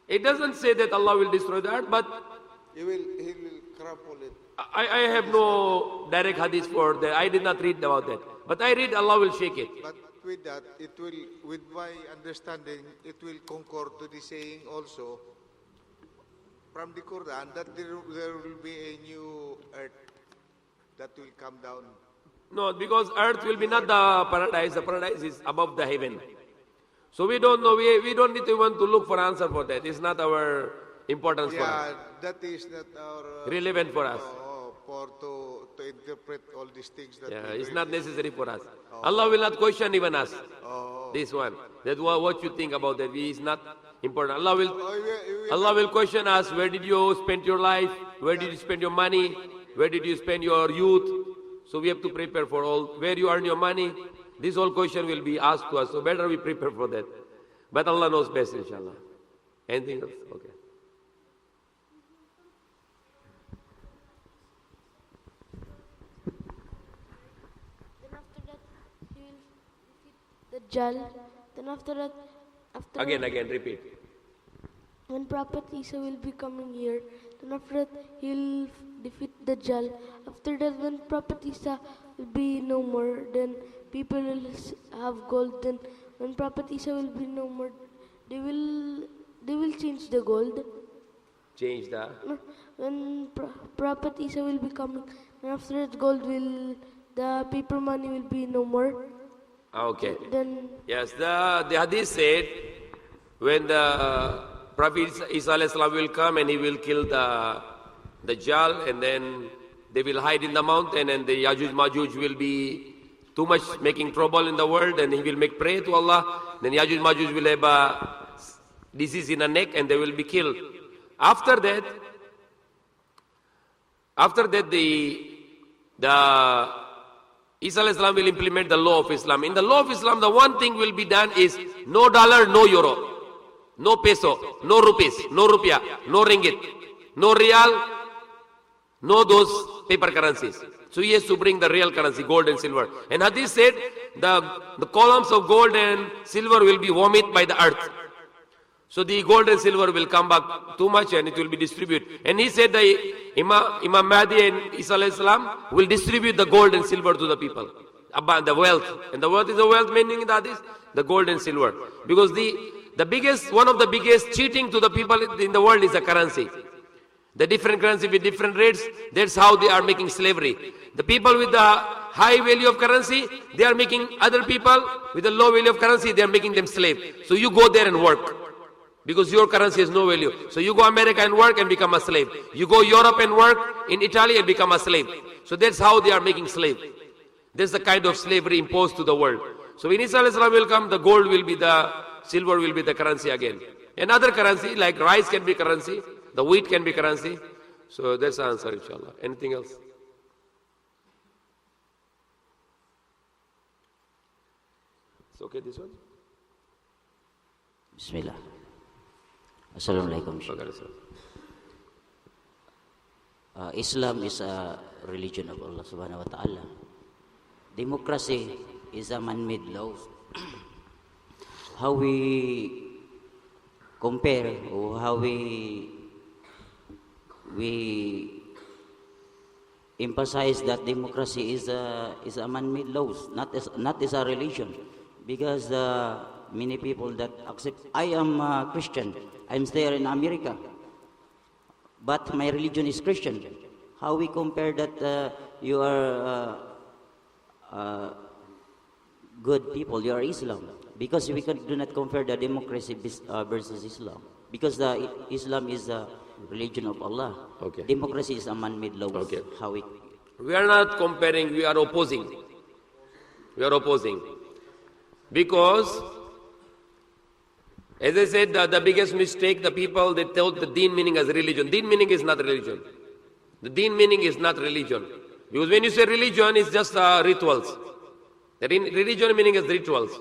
It doesn't say that Allah will destroy the earth, but He will crumple it. I have no direct hadith for that. I did not read about that. But I read Allah will shake it. But with that, it will, with my understanding, it will concord to the saying also from the Quran that there will be a new earth that will come down. No, because earth will be not the paradise. The paradise is above the heaven. So we don't know. We don't need to want to look for answer for that. It's not our importance for us. Yeah, that is not our Relevant for us. for to interpret all these things that Yeah, we it's read. not necessary for us. Allah will not question even us. This one. That what you think about that is not important. Allah will question us. Where did you spend your life? Where did you spend your money? Where did you spend your youth? So we have to prepare for all. Where you earn your money? This whole question will be asked to us. So better we prepare for that. But Allah knows best, inshallah. Anything else? Okay. Then after that, he will defeat the Dajjal. Then after that, Again, repeat. when Prophet Isa will be coming here, then after that, he will defeat the Dajjal. After that, when Prophet Isa will be no more, then people will have gold. Then when Prophet Isa will be no more, they will change the gold. Change the... No, when Prophet Isa will be coming, and after that, the paper money will be no more. Okay. Then Yes, the hadith said when the Prophet Isa alayhi salam will come and he will kill the Dajjal, and then they will hide in the mountain, and the Yajuj Majuj will be too much making trouble in the world, and he will make prayer to Allah. Then Yajuj Majuj will have a disease in the neck and they will be killed. After that the Isa alayhi salam will implement the law of Islam. In the law of Islam, the one thing will be done is no dollar, no euro, no peso, no rupees, no rupiah, no ringgit, no real, no those paper currencies. So he has to bring the real currency, gold and silver. And hadith said the columns of gold and silver will be vomited by the earth. So the gold and silver will come back too much and it will be distributed. And he said the Imam Mahdi and Isa alayhi salam will distribute the gold and silver to the people. The wealth. And the wealth is the wealth, meaning that is the gold and silver. Because one of the biggest cheating to the people in the world is the currency. The different currency with different rates, that's how they are making slavery. The people with the high value of currency, they are making other people with the low value of currency, they are making them slave. So you go there and work. Because your currency has no value. So you go America and work and become a slave. You go Europe and work in Italy and become a slave. So that's how they are making slave. That's the kind of slavery imposed to the world. So when Isa alayhi salam will come, the gold will be the, silver will be the currency again. And other currency, like rice can be currency, the wheat can be currency. So that's the answer, inshallah. Anything else? It's okay, this one? Bismillah. Assalamualaikum. Islam is a religion of Allah subhanahu wa ta'ala. Democracy is a man-made law. How we compare or how we emphasize that democracy is a man-made law, not as a religion, because many people that accept. I am a Christian. I'm there in America, but my religion is Christian. How we compare that you are good people, you are Islam? Because we do not compare the democracy versus Islam. Because Islam is a religion of Allah. Okay. Democracy is a man-made law. Okay. How We are not comparing, we are opposing. We are opposing. Because, as I said, the biggest mistake, the people, they thought the deen meaning as religion. Deen meaning is not religion. The deen meaning is not religion. Because when you say religion, it's just rituals. The religion meaning is rituals.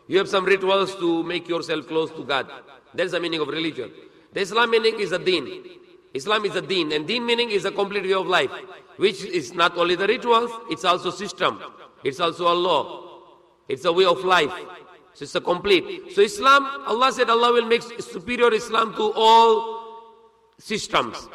You have some rituals to make yourself close to God. That's the meaning of religion. The Islam meaning is a deen. Islam is a deen, and deen meaning is a complete way of life, which is not only the rituals, it's also system. It's also a law. It's a way of life. So it's a complete. So Islam, Allah said Allah will make superior Islam to all systems.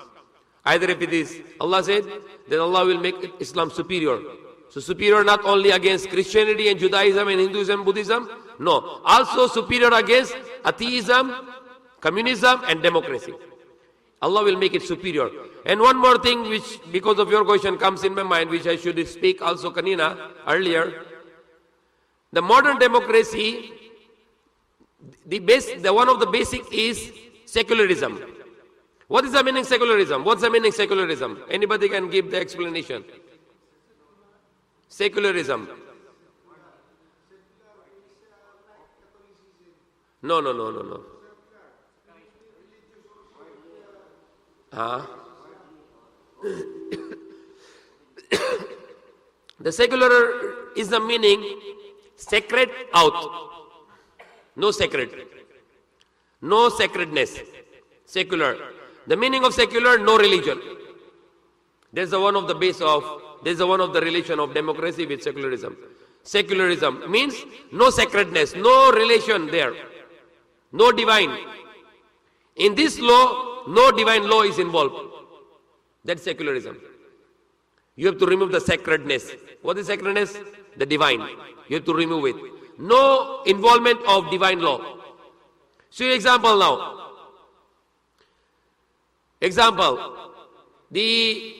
Either if it is, Allah said, then Allah will make Islam superior. So superior not only against Christianity and Judaism and Hinduism, Buddhism, no. Also superior against atheism, communism and democracy. Allah will make it superior. And one more thing which, because of your question, comes in my mind, which I should speak also Kanina earlier. The modern democracy, the one of the basic is secularism. What is the meaning secularism? What's the meaning secularism? Anybody can give the explanation. Secularism. No. The secular is the meaning sacred out. No sacred. No sacredness. Secular. The meaning of secular, no religion. There's one of the base of, there's one of the relation of democracy with secularism. Secularism means no sacredness, no relation there. No divine. In this law, no divine law is involved. That's secularism. You have to remove the sacredness. What is sacredness? The divine. You have to remove it. No involvement of divine law. So example now. Example. The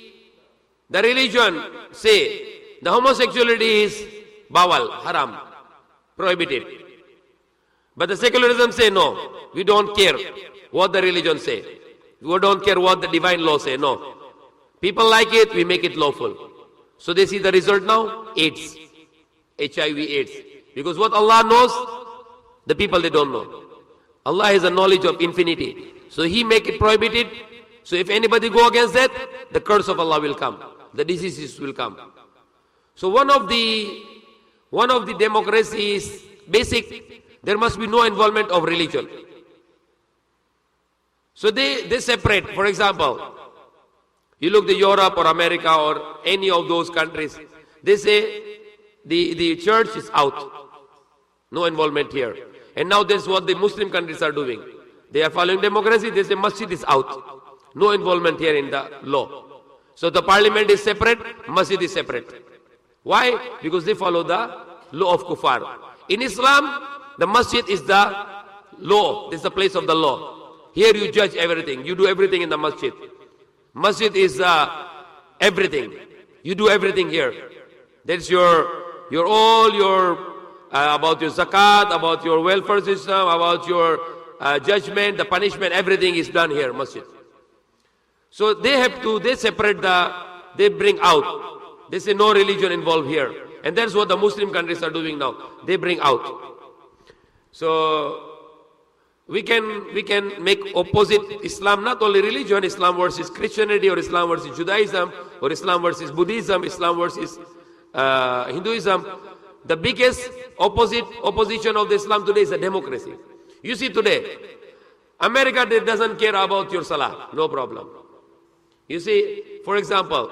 religion say the homosexuality is bawal, haram, prohibited. But the secularism say no, we don't care what the religion say. We don't care what the divine law say, no. People like it, we make it lawful. So they see the result now, AIDS, HIV AIDS. Because what Allah knows, the people they don't know. Allah has a knowledge of infinity. So He make it prohibited. So if anybody go against that, the curse of Allah will come. The diseases will come. So one of the democracies basic, there must be no involvement of religion. So they separate. For example, you look at Europe or America or any of those countries, they say the church is out. No involvement here. And now that's what the Muslim countries are doing. They are following democracy, they say masjid is out. No involvement here in the law. So the parliament is separate, masjid is separate. Why? Because they follow the law of kuffar. In Islam, the masjid is the law. This is the place of the law. Here you judge everything. You do everything in the masjid. Masjid is everything. You do everything here. That's your all your about your zakat, about your welfare system, about your judgment, the punishment, everything is done here, masjid. So they separate they bring out. They say no religion involved here. And that's what the Muslim countries are doing now. They bring out. So we can make opposite Islam, not only religion, Islam versus Christianity or Islam versus Judaism or Islam versus Buddhism, Islam versus Hinduism. The biggest opposition of the Islam today is the democracy. You see today, America doesn't care about your salah, no problem. You see, for example,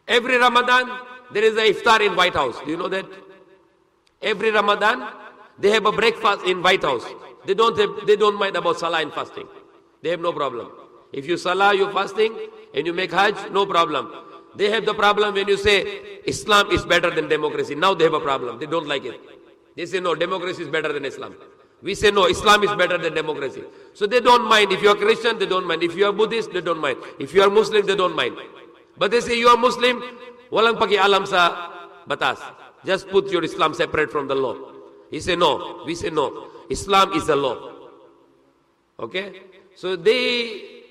every Ramadan, there is a iftar in White House. Do you know that? Every Ramadan, they have a breakfast in White House. They don't mind about salah and fasting. They have no problem. If you salah, you fasting, and you make hajj, no problem. They have the problem when you say Islam is better than democracy. Now they have a problem. They don't like it. They say no, democracy is better than Islam. We say no, Islam is better than democracy. So they don't mind. If you are Christian, they don't mind. If you are Buddhist, they don't mind. If you are Muslim, they don't mind. But they say you are Muslim, walang pakialam sa batas. Just put your Islam separate from the law. He say no. We say no. Islam is the law. Okay? So the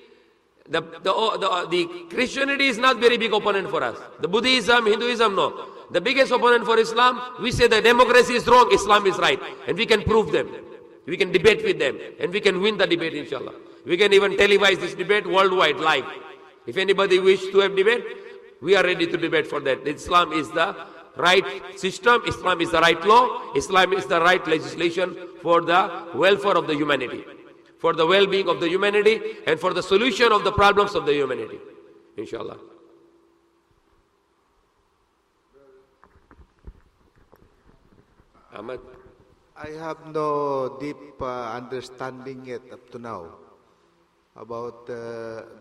Christianity is not very big opponent for us. The Buddhism, Hinduism, no. The biggest opponent for Islam, we say that democracy is wrong, Islam is right. And we can prove them. We can debate with them. And we can win the debate, inshallah. We can even televise this debate worldwide, live. If anybody wish to have debate, we are ready to debate for that. Islam is the right system, Islam is the right law, Islam is the right legislation for the welfare of the humanity, for the well-being of the humanity, and for the solution of the problems of the humanity, inshallah. Ahmad? I have no deep understanding yet up to now about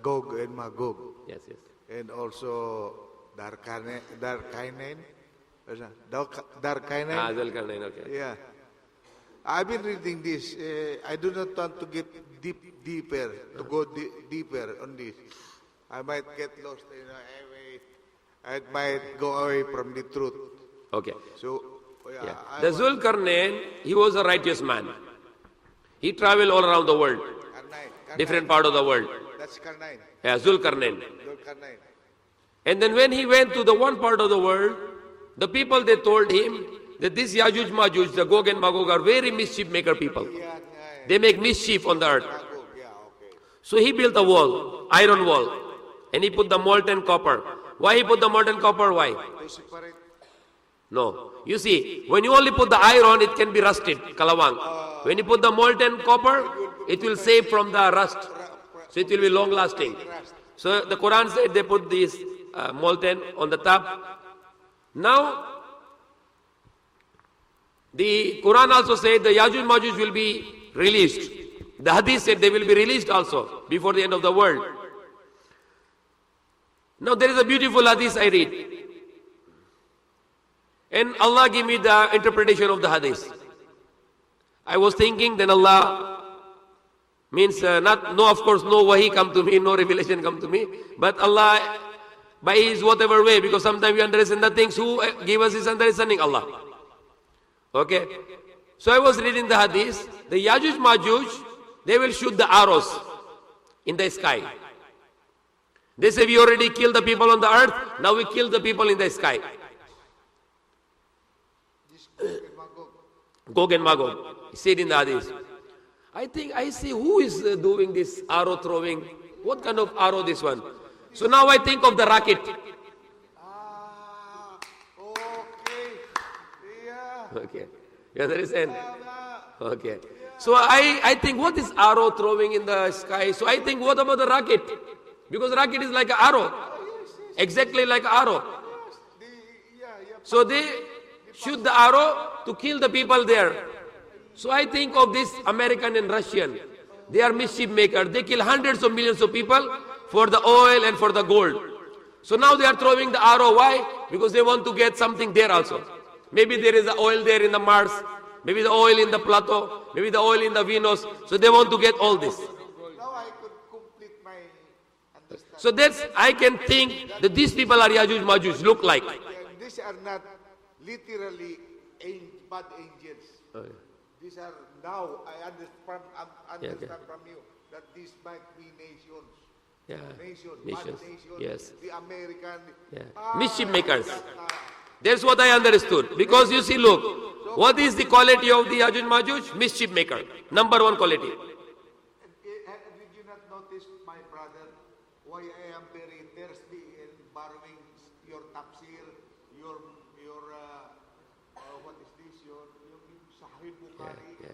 Gog and Magog. Yes. And also Darkainen. Darkainen. Zulkarnain, okay. Yeah. I've been reading this. I do not want to get deeper on this. I might get lost. I might go away from the truth. Okay. So, Yeah. The Zulkarnain, he was a righteous man. He traveled all around the world, different part of the world. That's Karnain. Yeah, Zulkarnain. Zulkarnain. And then when he went to the one part of the world, the people, they told him that this Yajuj Majuj, the Gog and Magog, are very mischief maker people. They make mischief on the earth. So he built a wall, iron wall, and he put the molten copper. Why he put the molten copper? Why? To separate. No. You see, when you only put the iron, it can be rusted, kalawang. When you put the molten copper, it will save from the rust. So it will be long lasting. So the Quran said they put this molten on the top. Now, the Quran also said the Yajuj Majuj will be released. The Hadith said they will be released also before the end of the world. Now there is a beautiful Hadith I read. And Allah gave me the interpretation of the Hadith. I was thinking, then Allah means of course no wahi come to me, no revelation come to me, but Allah by His whatever way, because sometimes we understand the things, who gave us His understanding? Allah. Okay. So I was reading the Hadith, the Yajuj Majuj, they will shoot the arrows in the sky. They say we already killed the people on the earth, now we kill the people in the sky. Gog and Magog, said in the Hadith. I think, I see who is doing this arrow throwing. What kind of arrow this one? So now I think of the rocket. Okay. Yeah. Okay. You understand? Okay. So I think, what is arrow throwing in the sky? So I think, what about the rocket? Because rocket is like an arrow. Exactly like an arrow. So they shoot the arrow to kill the people there. So I think of this American and Russian. They are mischief makers. They kill hundreds of millions of people for the oil and for the gold. So now they are throwing the arrow. Why? Because they want to get something there also. Maybe there is the oil there in the Mars. Maybe the oil in the Pluto. Maybe the oil in the Venus. So they want to get all this. Now I could complete my understanding. So that's, I can think that these people are Yajuj Majuj, look like. These are not literally bad angels. Oh, yeah. These are now, I understand from you that these might be nations. Yeah. Nations, Nations. bad nations. Yes. The American. Yeah. Mischief makers. That's what I understood. Because you see, look, what is the quality of the Yajuj Majuj? Mischief maker. Number one quality. Did you not notice, my brother, why I am very thirsty in borrowing your tafsir, your what is this, your Sahih Bukhari, Yeah.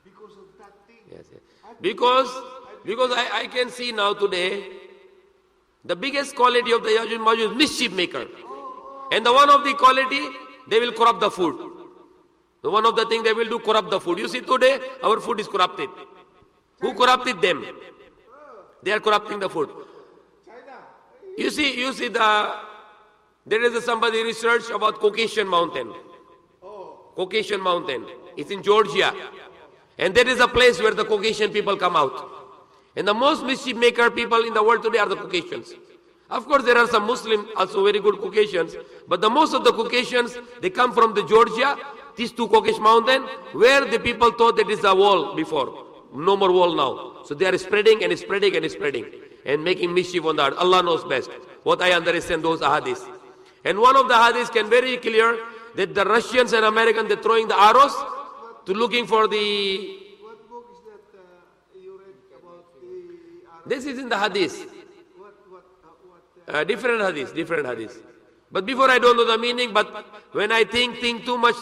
because of that thing. Yes, yes. Because I can see now today, the biggest quality of the Yajuj Majuj is mischief maker. And the one of the quality, they will corrupt the food. The one of the thing they will do, corrupt the food. You see today, our food is corrupted. Who corrupted them? They are corrupting the food. You see there is somebody research about Caucasian Mountain. Caucasian Mountain. It's in Georgia. And there is a place where the Caucasian people come out. And the most mischief maker people in the world today are the Caucasians. Of course, there are some Muslim, also very good Caucasians. But the most of the Caucasians, they come from the Georgia, these two Caucasus mountain, where the people thought that is a wall before. No more wall now. So they are spreading and spreading and spreading. And making mischief on the earth. Allah knows best. What I understand those ahadiths. And one of the hadiths can very clear that the Russians and Americans, they're throwing the arrows to looking for the... What book is that you read about the... This is in the hadith. Different hadith. But before I don't know the meaning, but when I think too much,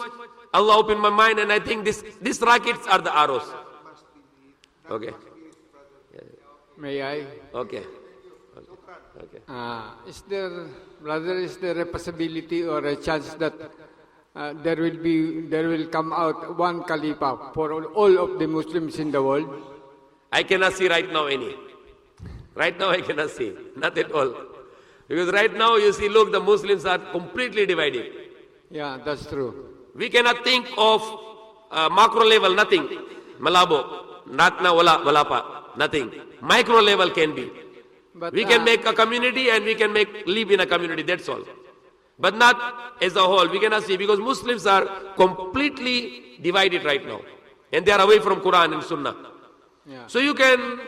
Allah opened my mind and I think these rockets are the arrows. Okay. May I? Okay. Is there a possibility or a chance that there will come out one Khalifa for all of the Muslims in the world? I cannot see right now any. Right now I cannot see. Not at all. Because right now you see, look, the Muslims are completely divided. Yeah, that's true. We cannot think of macro level, nothing. Malabo, Natna, Walapa, nothing. Micro level can be. But, We can make a community and we can live in a community, that's all. But not as a whole. We cannot see because Muslims are completely divided right now. And they are away from Quran and Sunnah. Yeah. So you can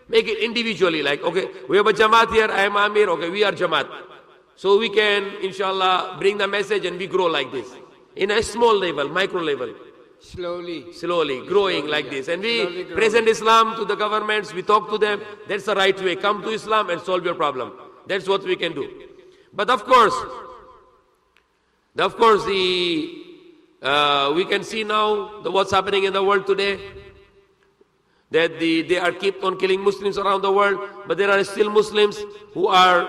make it individually, like, okay, we have a Jamaat here, I am Amir, okay, we are Jamaat. So we can, inshallah, bring the message and we grow like this. In a small level, micro level. Slowly, growing like this. And we present Islam to the governments, we talk to them, that's the right way. Come to Islam and solve your problem. That's what we can do. But of course, we can see now what's happening in the world today. That they are keep on killing Muslims around the world, but there are still Muslims who are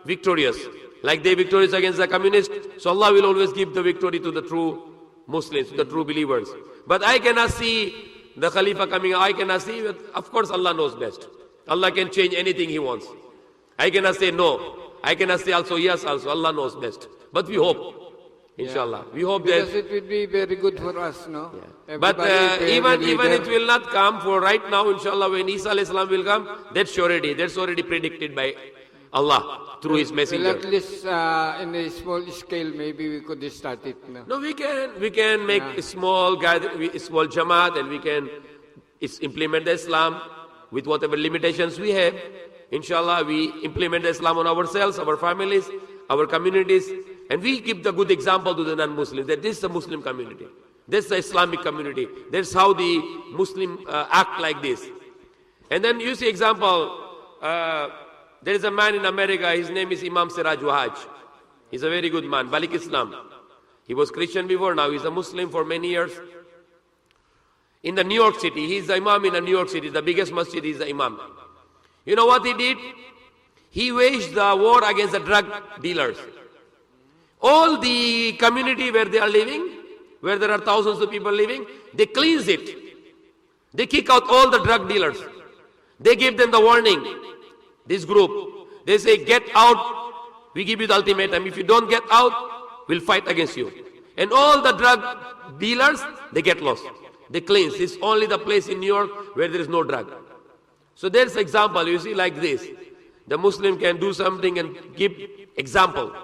victorious. Like they victorious against the communists, so Allah will always give the victory to the true Muslims, to the true believers. But I cannot see the Khalifa coming, I cannot see, but of course Allah knows best. Allah can change anything He wants. I cannot say no. I cannot say also yes also. Allah knows best. But we hope. Inshallah. We hope because that... it will be very good for us, no? Yeah. But even it will not come for right now, inshallah, when Isa alayhi salam will come, that's already predicted by Allah through His messenger. Well, at least in a small scale, maybe we could start it. No, we can make a small Jamaat and we can implement the Islam with whatever limitations we have. Inshallah, we implement the Islam on ourselves, our families, our communities, and we give the good example to the non-Muslims that this is a Muslim community. This is the Islamic community. That's how the Muslim act like this. And then you see example, there is a man in America, his name is Imam Siraj Wahaj. He's a very good man, Balik Islam. He was Christian before, now he's a Muslim for many years. In the New York City, he's the Imam in the New York City, the biggest masjid, he's the Imam. You know what he did? He waged the war against the drug dealers. All the community where they are living, where there are thousands of people living, they cleanse it. They kick out all the drug dealers. They give them the warning, this group. They say, get out, we give you the ultimatum. If you don't get out, we'll fight against you. And all the drug dealers, they get lost. They cleanse. It's only the place in New York where there is no drug. So there's example, you see, like this. The Muslim can do something and give example.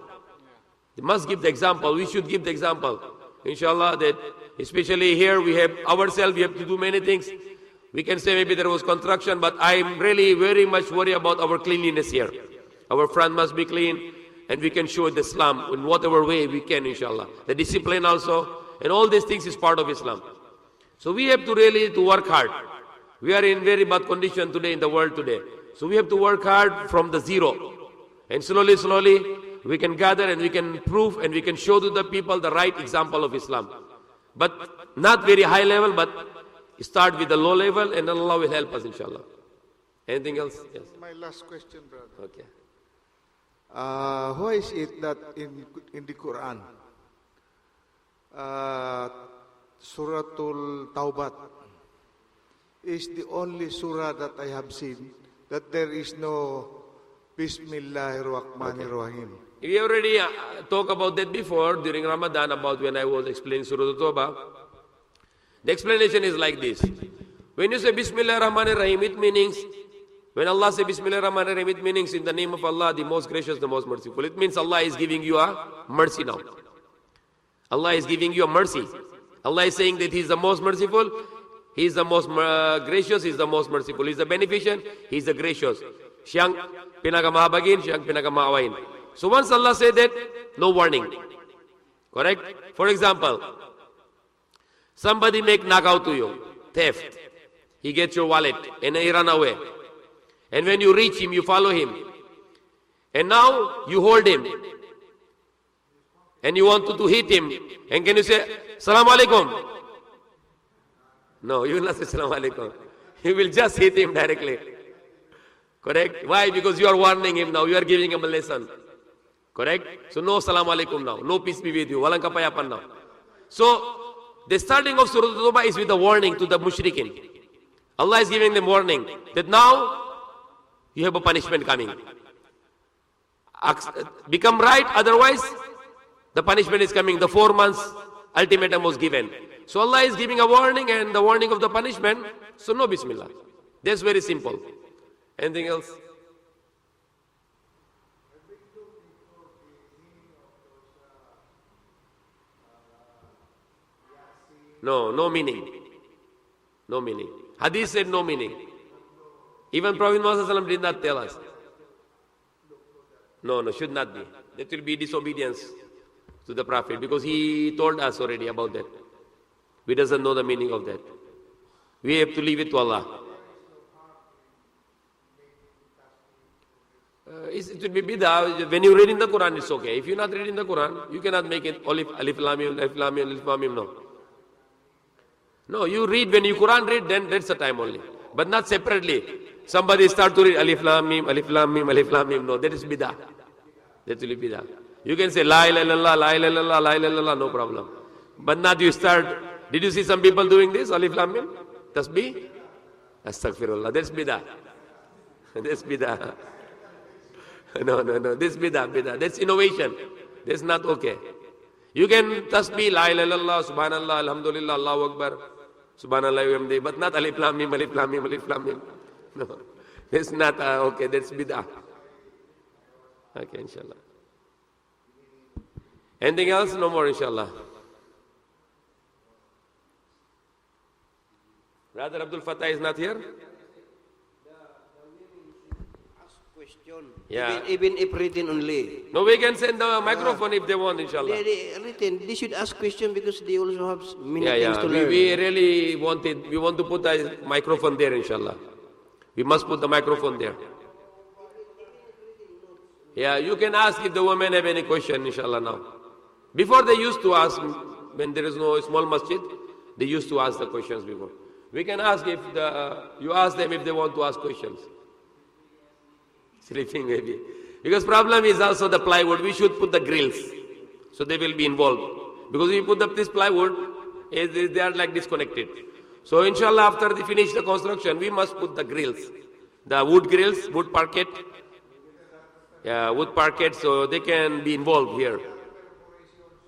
They must give the example. We should give the example. Inshallah, that especially here we have ourselves, we have to do many things. We can say maybe there was construction, but I'm really very much worried about our cleanliness here. Our front must be clean, and we can show the Islam in whatever way we can, inshallah. The discipline also, and all these things is part of Islam. So we have to really work hard. We are in very bad condition today in the world today. So we have to work hard from the zero. And slowly, we can gather and we can prove and we can show to the people the right example of Islam. But not very high level, but Start with the low level and Allah will help us, inshallah. Anything else? Yes. My last question, brother. Okay. Why is it that in the Quran, Suratul Taubat is the only surah that I have seen that there is no Bismillahir Rahmanir Rahim? We already talked about that before during Ramadan, about when I was explaining Surah At-Tawbah. The explanation is like this. When you say Bismillah Rahman Rahim, it means, when Allah says Bismillah Rahman Rahim, it means in the name of Allah, the most gracious, the most merciful. It means Allah is giving you a mercy now. Allah is giving you a mercy. Allah is saying that He is the most merciful, He is the most gracious, He is the most merciful. He is the beneficent, He is the gracious. Siyang pinagamahabagin, siyang pinagamahawain. So once Allah said that, no warning. Correct? For example, somebody make knockout to you, theft. He gets your wallet and he run away. And when you reach him, you follow him. And now you hold him. And you want to hit him. And can you say, Salaam Alaikum? No, you will not say Salaam Alaikum. You will just hit him directly. Correct? Why? Because you are warning him now. You are giving him a lesson. Correct? So no Salaam Alaikum now. No peace be with you. Walang kapayapan now. So, the starting of Surah At-Tawbah is with a warning to the mushrikeen. Allah is giving them warning that now you have a punishment coming. Become right, otherwise the punishment is coming. The 4 months ultimatum was given. So Allah is giving a warning and the warning of the punishment. So no Bismillah. That's very simple. Anything else? No, no meaning. No meaning. Hadith said no meaning. Even Prophet Muhammad did not tell us. No, should not be. That will be disobedience to the Prophet because he told us already about that. We doesn't know the meaning of that. We have to leave it to Allah. It will be bid'ah. When you read in the Quran, it's okay. If you're not reading the Quran, you cannot make it alif lam mim, alif lam mim, alif lam mim, no. No, you read, when you Quran read, then that's the time only. But not separately. Somebody start to read alif lam mim, alif lam mim, alif lam mim. No, that is bid'ah. That will be bid'ah. You can say la ilaha illallah, la ilaha illallah, la ilaha illallah, no problem. But not you start, did you see some people doing this, alif lam mim? Tasbih? Astaghfirullah, that's bid'ah. That's bid'ah. No, this bid'ah. That's innovation. That's not okay. You can tasbih, la ilaha illallah, subhanallah, alhamdulillah, Allahu Akbar, subhanallah, yamdi, but not alif lam mim, alif lam mim, alif lam mim. No, that's not okay, that's bid'ah. Okay, inshallah. Anything else? No more, inshallah. Brother Abdul Fattah is not here? Question. Yeah. Even if written only. No, we can send the microphone if they want, inshallah. They should ask question because they also have many things to learn. We really want it. We want to put the microphone there, inshallah. We must put the microphone there. Yeah, you can ask if the women have any question, inshallah, now. Before they used to ask, when there is no small masjid, they used to ask the questions before. We can ask if you ask them if they want to ask questions. Sleeping maybe. Because problem is also the plywood. We should put the grills. So they will be involved. Because if you put this plywood, they are like disconnected. So inshallah after they finish the construction, we must put the grills. The wood grills, wood parquet. Yeah, wood parquet, so they can be involved here.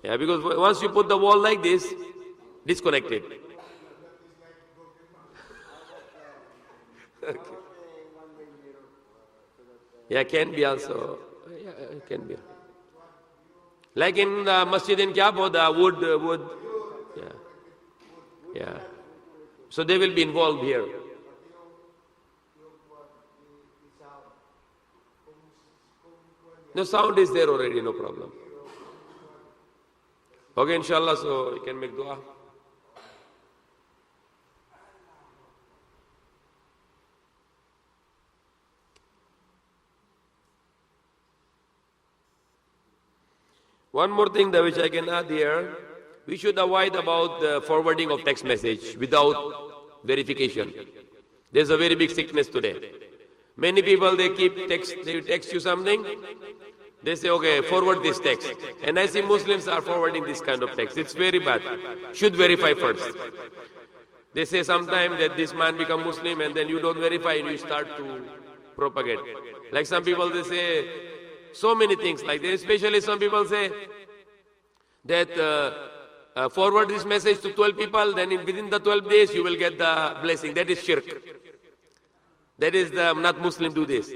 Yeah, because once you put the wall like this, disconnected. Okay. Yeah, can be also. Yeah, can be. Like in the masjid in Kaaba, the wood. Yeah. So they will be involved here. No, sound is there already, no problem. Okay, inshallah, so you can make dua. One more thing that which I can add here, we should avoid about the forwarding of text message without verification. There's a very big sickness today. Many people, they text you something, they say, okay, forward this text. And I see Muslims are forwarding this kind of text. It's very bad. Should verify first. They say sometime that this man become Muslim and then you don't verify and you start to propagate. Like some people, they say so many things like that. Especially some people say that forward this message to 12 people, then within the 12 days you will get the blessing. That is shirk. That is the not Muslim do this.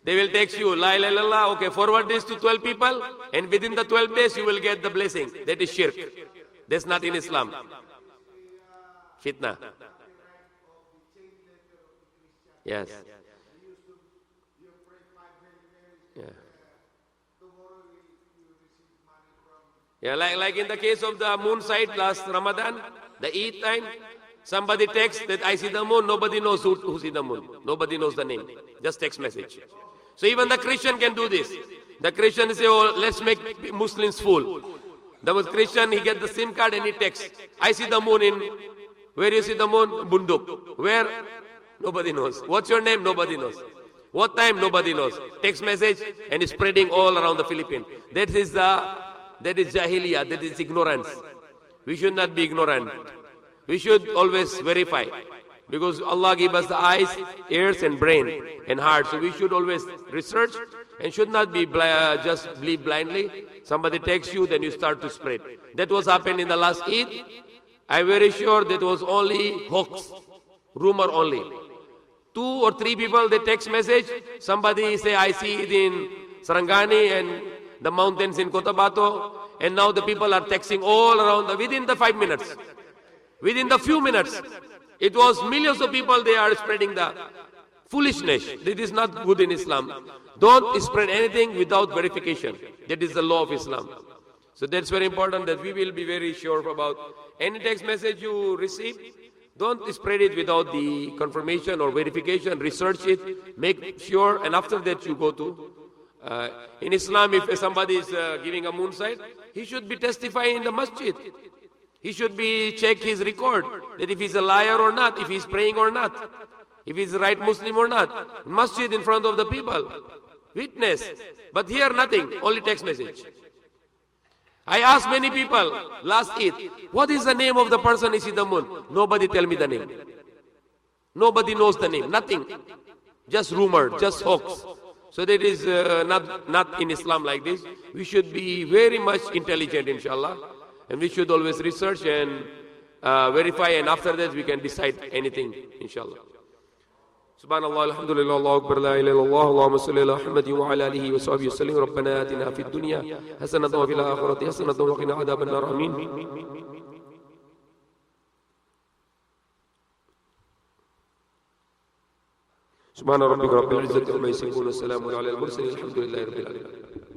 They will text you, la ilaha illallah, okay, forward this to 12 people, and within the 12 days you will get the blessing. That is shirk. That's not in Islam. Fitna. Yes. Yeah. Yeah, like in the case of the moon sight last Ramadan, the Eid time, somebody texts that I see the moon, nobody knows who see the moon. Nobody knows the name. Just text message. So even the Christian can do this. The Christian say, oh, let's make Muslims fool. The Christian, he get the SIM card and he texts, I see the moon in, where you see the moon? Bunduk. Where? Nobody knows. What's your name? Nobody knows. What time? Nobody knows. Text message and it's spreading all around the Philippines. That is jahiliyyah, that is ignorance. We should not be ignorant. We should always verify. Because Allah gave us the eyes, ears and brain and heart. So we should always research and should not be just believe blindly. Somebody texts you, then you start to spread. That was happened in the last Eid. I'm very sure that was only hoax, rumor only. 2 or 3 people, they text message. Somebody say, I see it in Sarangani and the mountains in Cotabato. And now the people are texting all around within the 5 minutes. Within the few minutes. It was millions of people, they are spreading the foolishness. That is not good in Islam. Don't spread anything without verification. That is the law of Islam. So that's very important that we will be very sure about any text message you receive. Don't spread it without the confirmation or verification. Research it, make sure, and after that you go to. In Islam, if somebody is giving a moon sight, he should be testifying in the masjid. He should be check his record, that if he's a liar or not, if he's praying or not, if he's the right Muslim or not. Masjid in front of the people. Witness. But here nothing, only text message. I asked many people last Eid, what is the name of the person who sees the moon? Nobody tell me the name. Nobody knows the name, nothing. Just rumor, just hoax. So that is not in Islam like this. We should be very much intelligent, inshallah. And we should always research and verify, and after that we can decide anything, inshallah. Subhanallah, alhamdulillah, Allahu Akbar, la ilaha illallah, Allahumma salli ala Muhammadin wa ala alihi wa sahbihi wa sallim. Rabbana atina fid dunya hasanatan wa fil akhirati hasanatan wa qina adhaban nar. Amin. Subhana rabbika rabbil izzati amma yasifun wa salamun ala al mursalin. Alhamdulillahi rabbil alamin.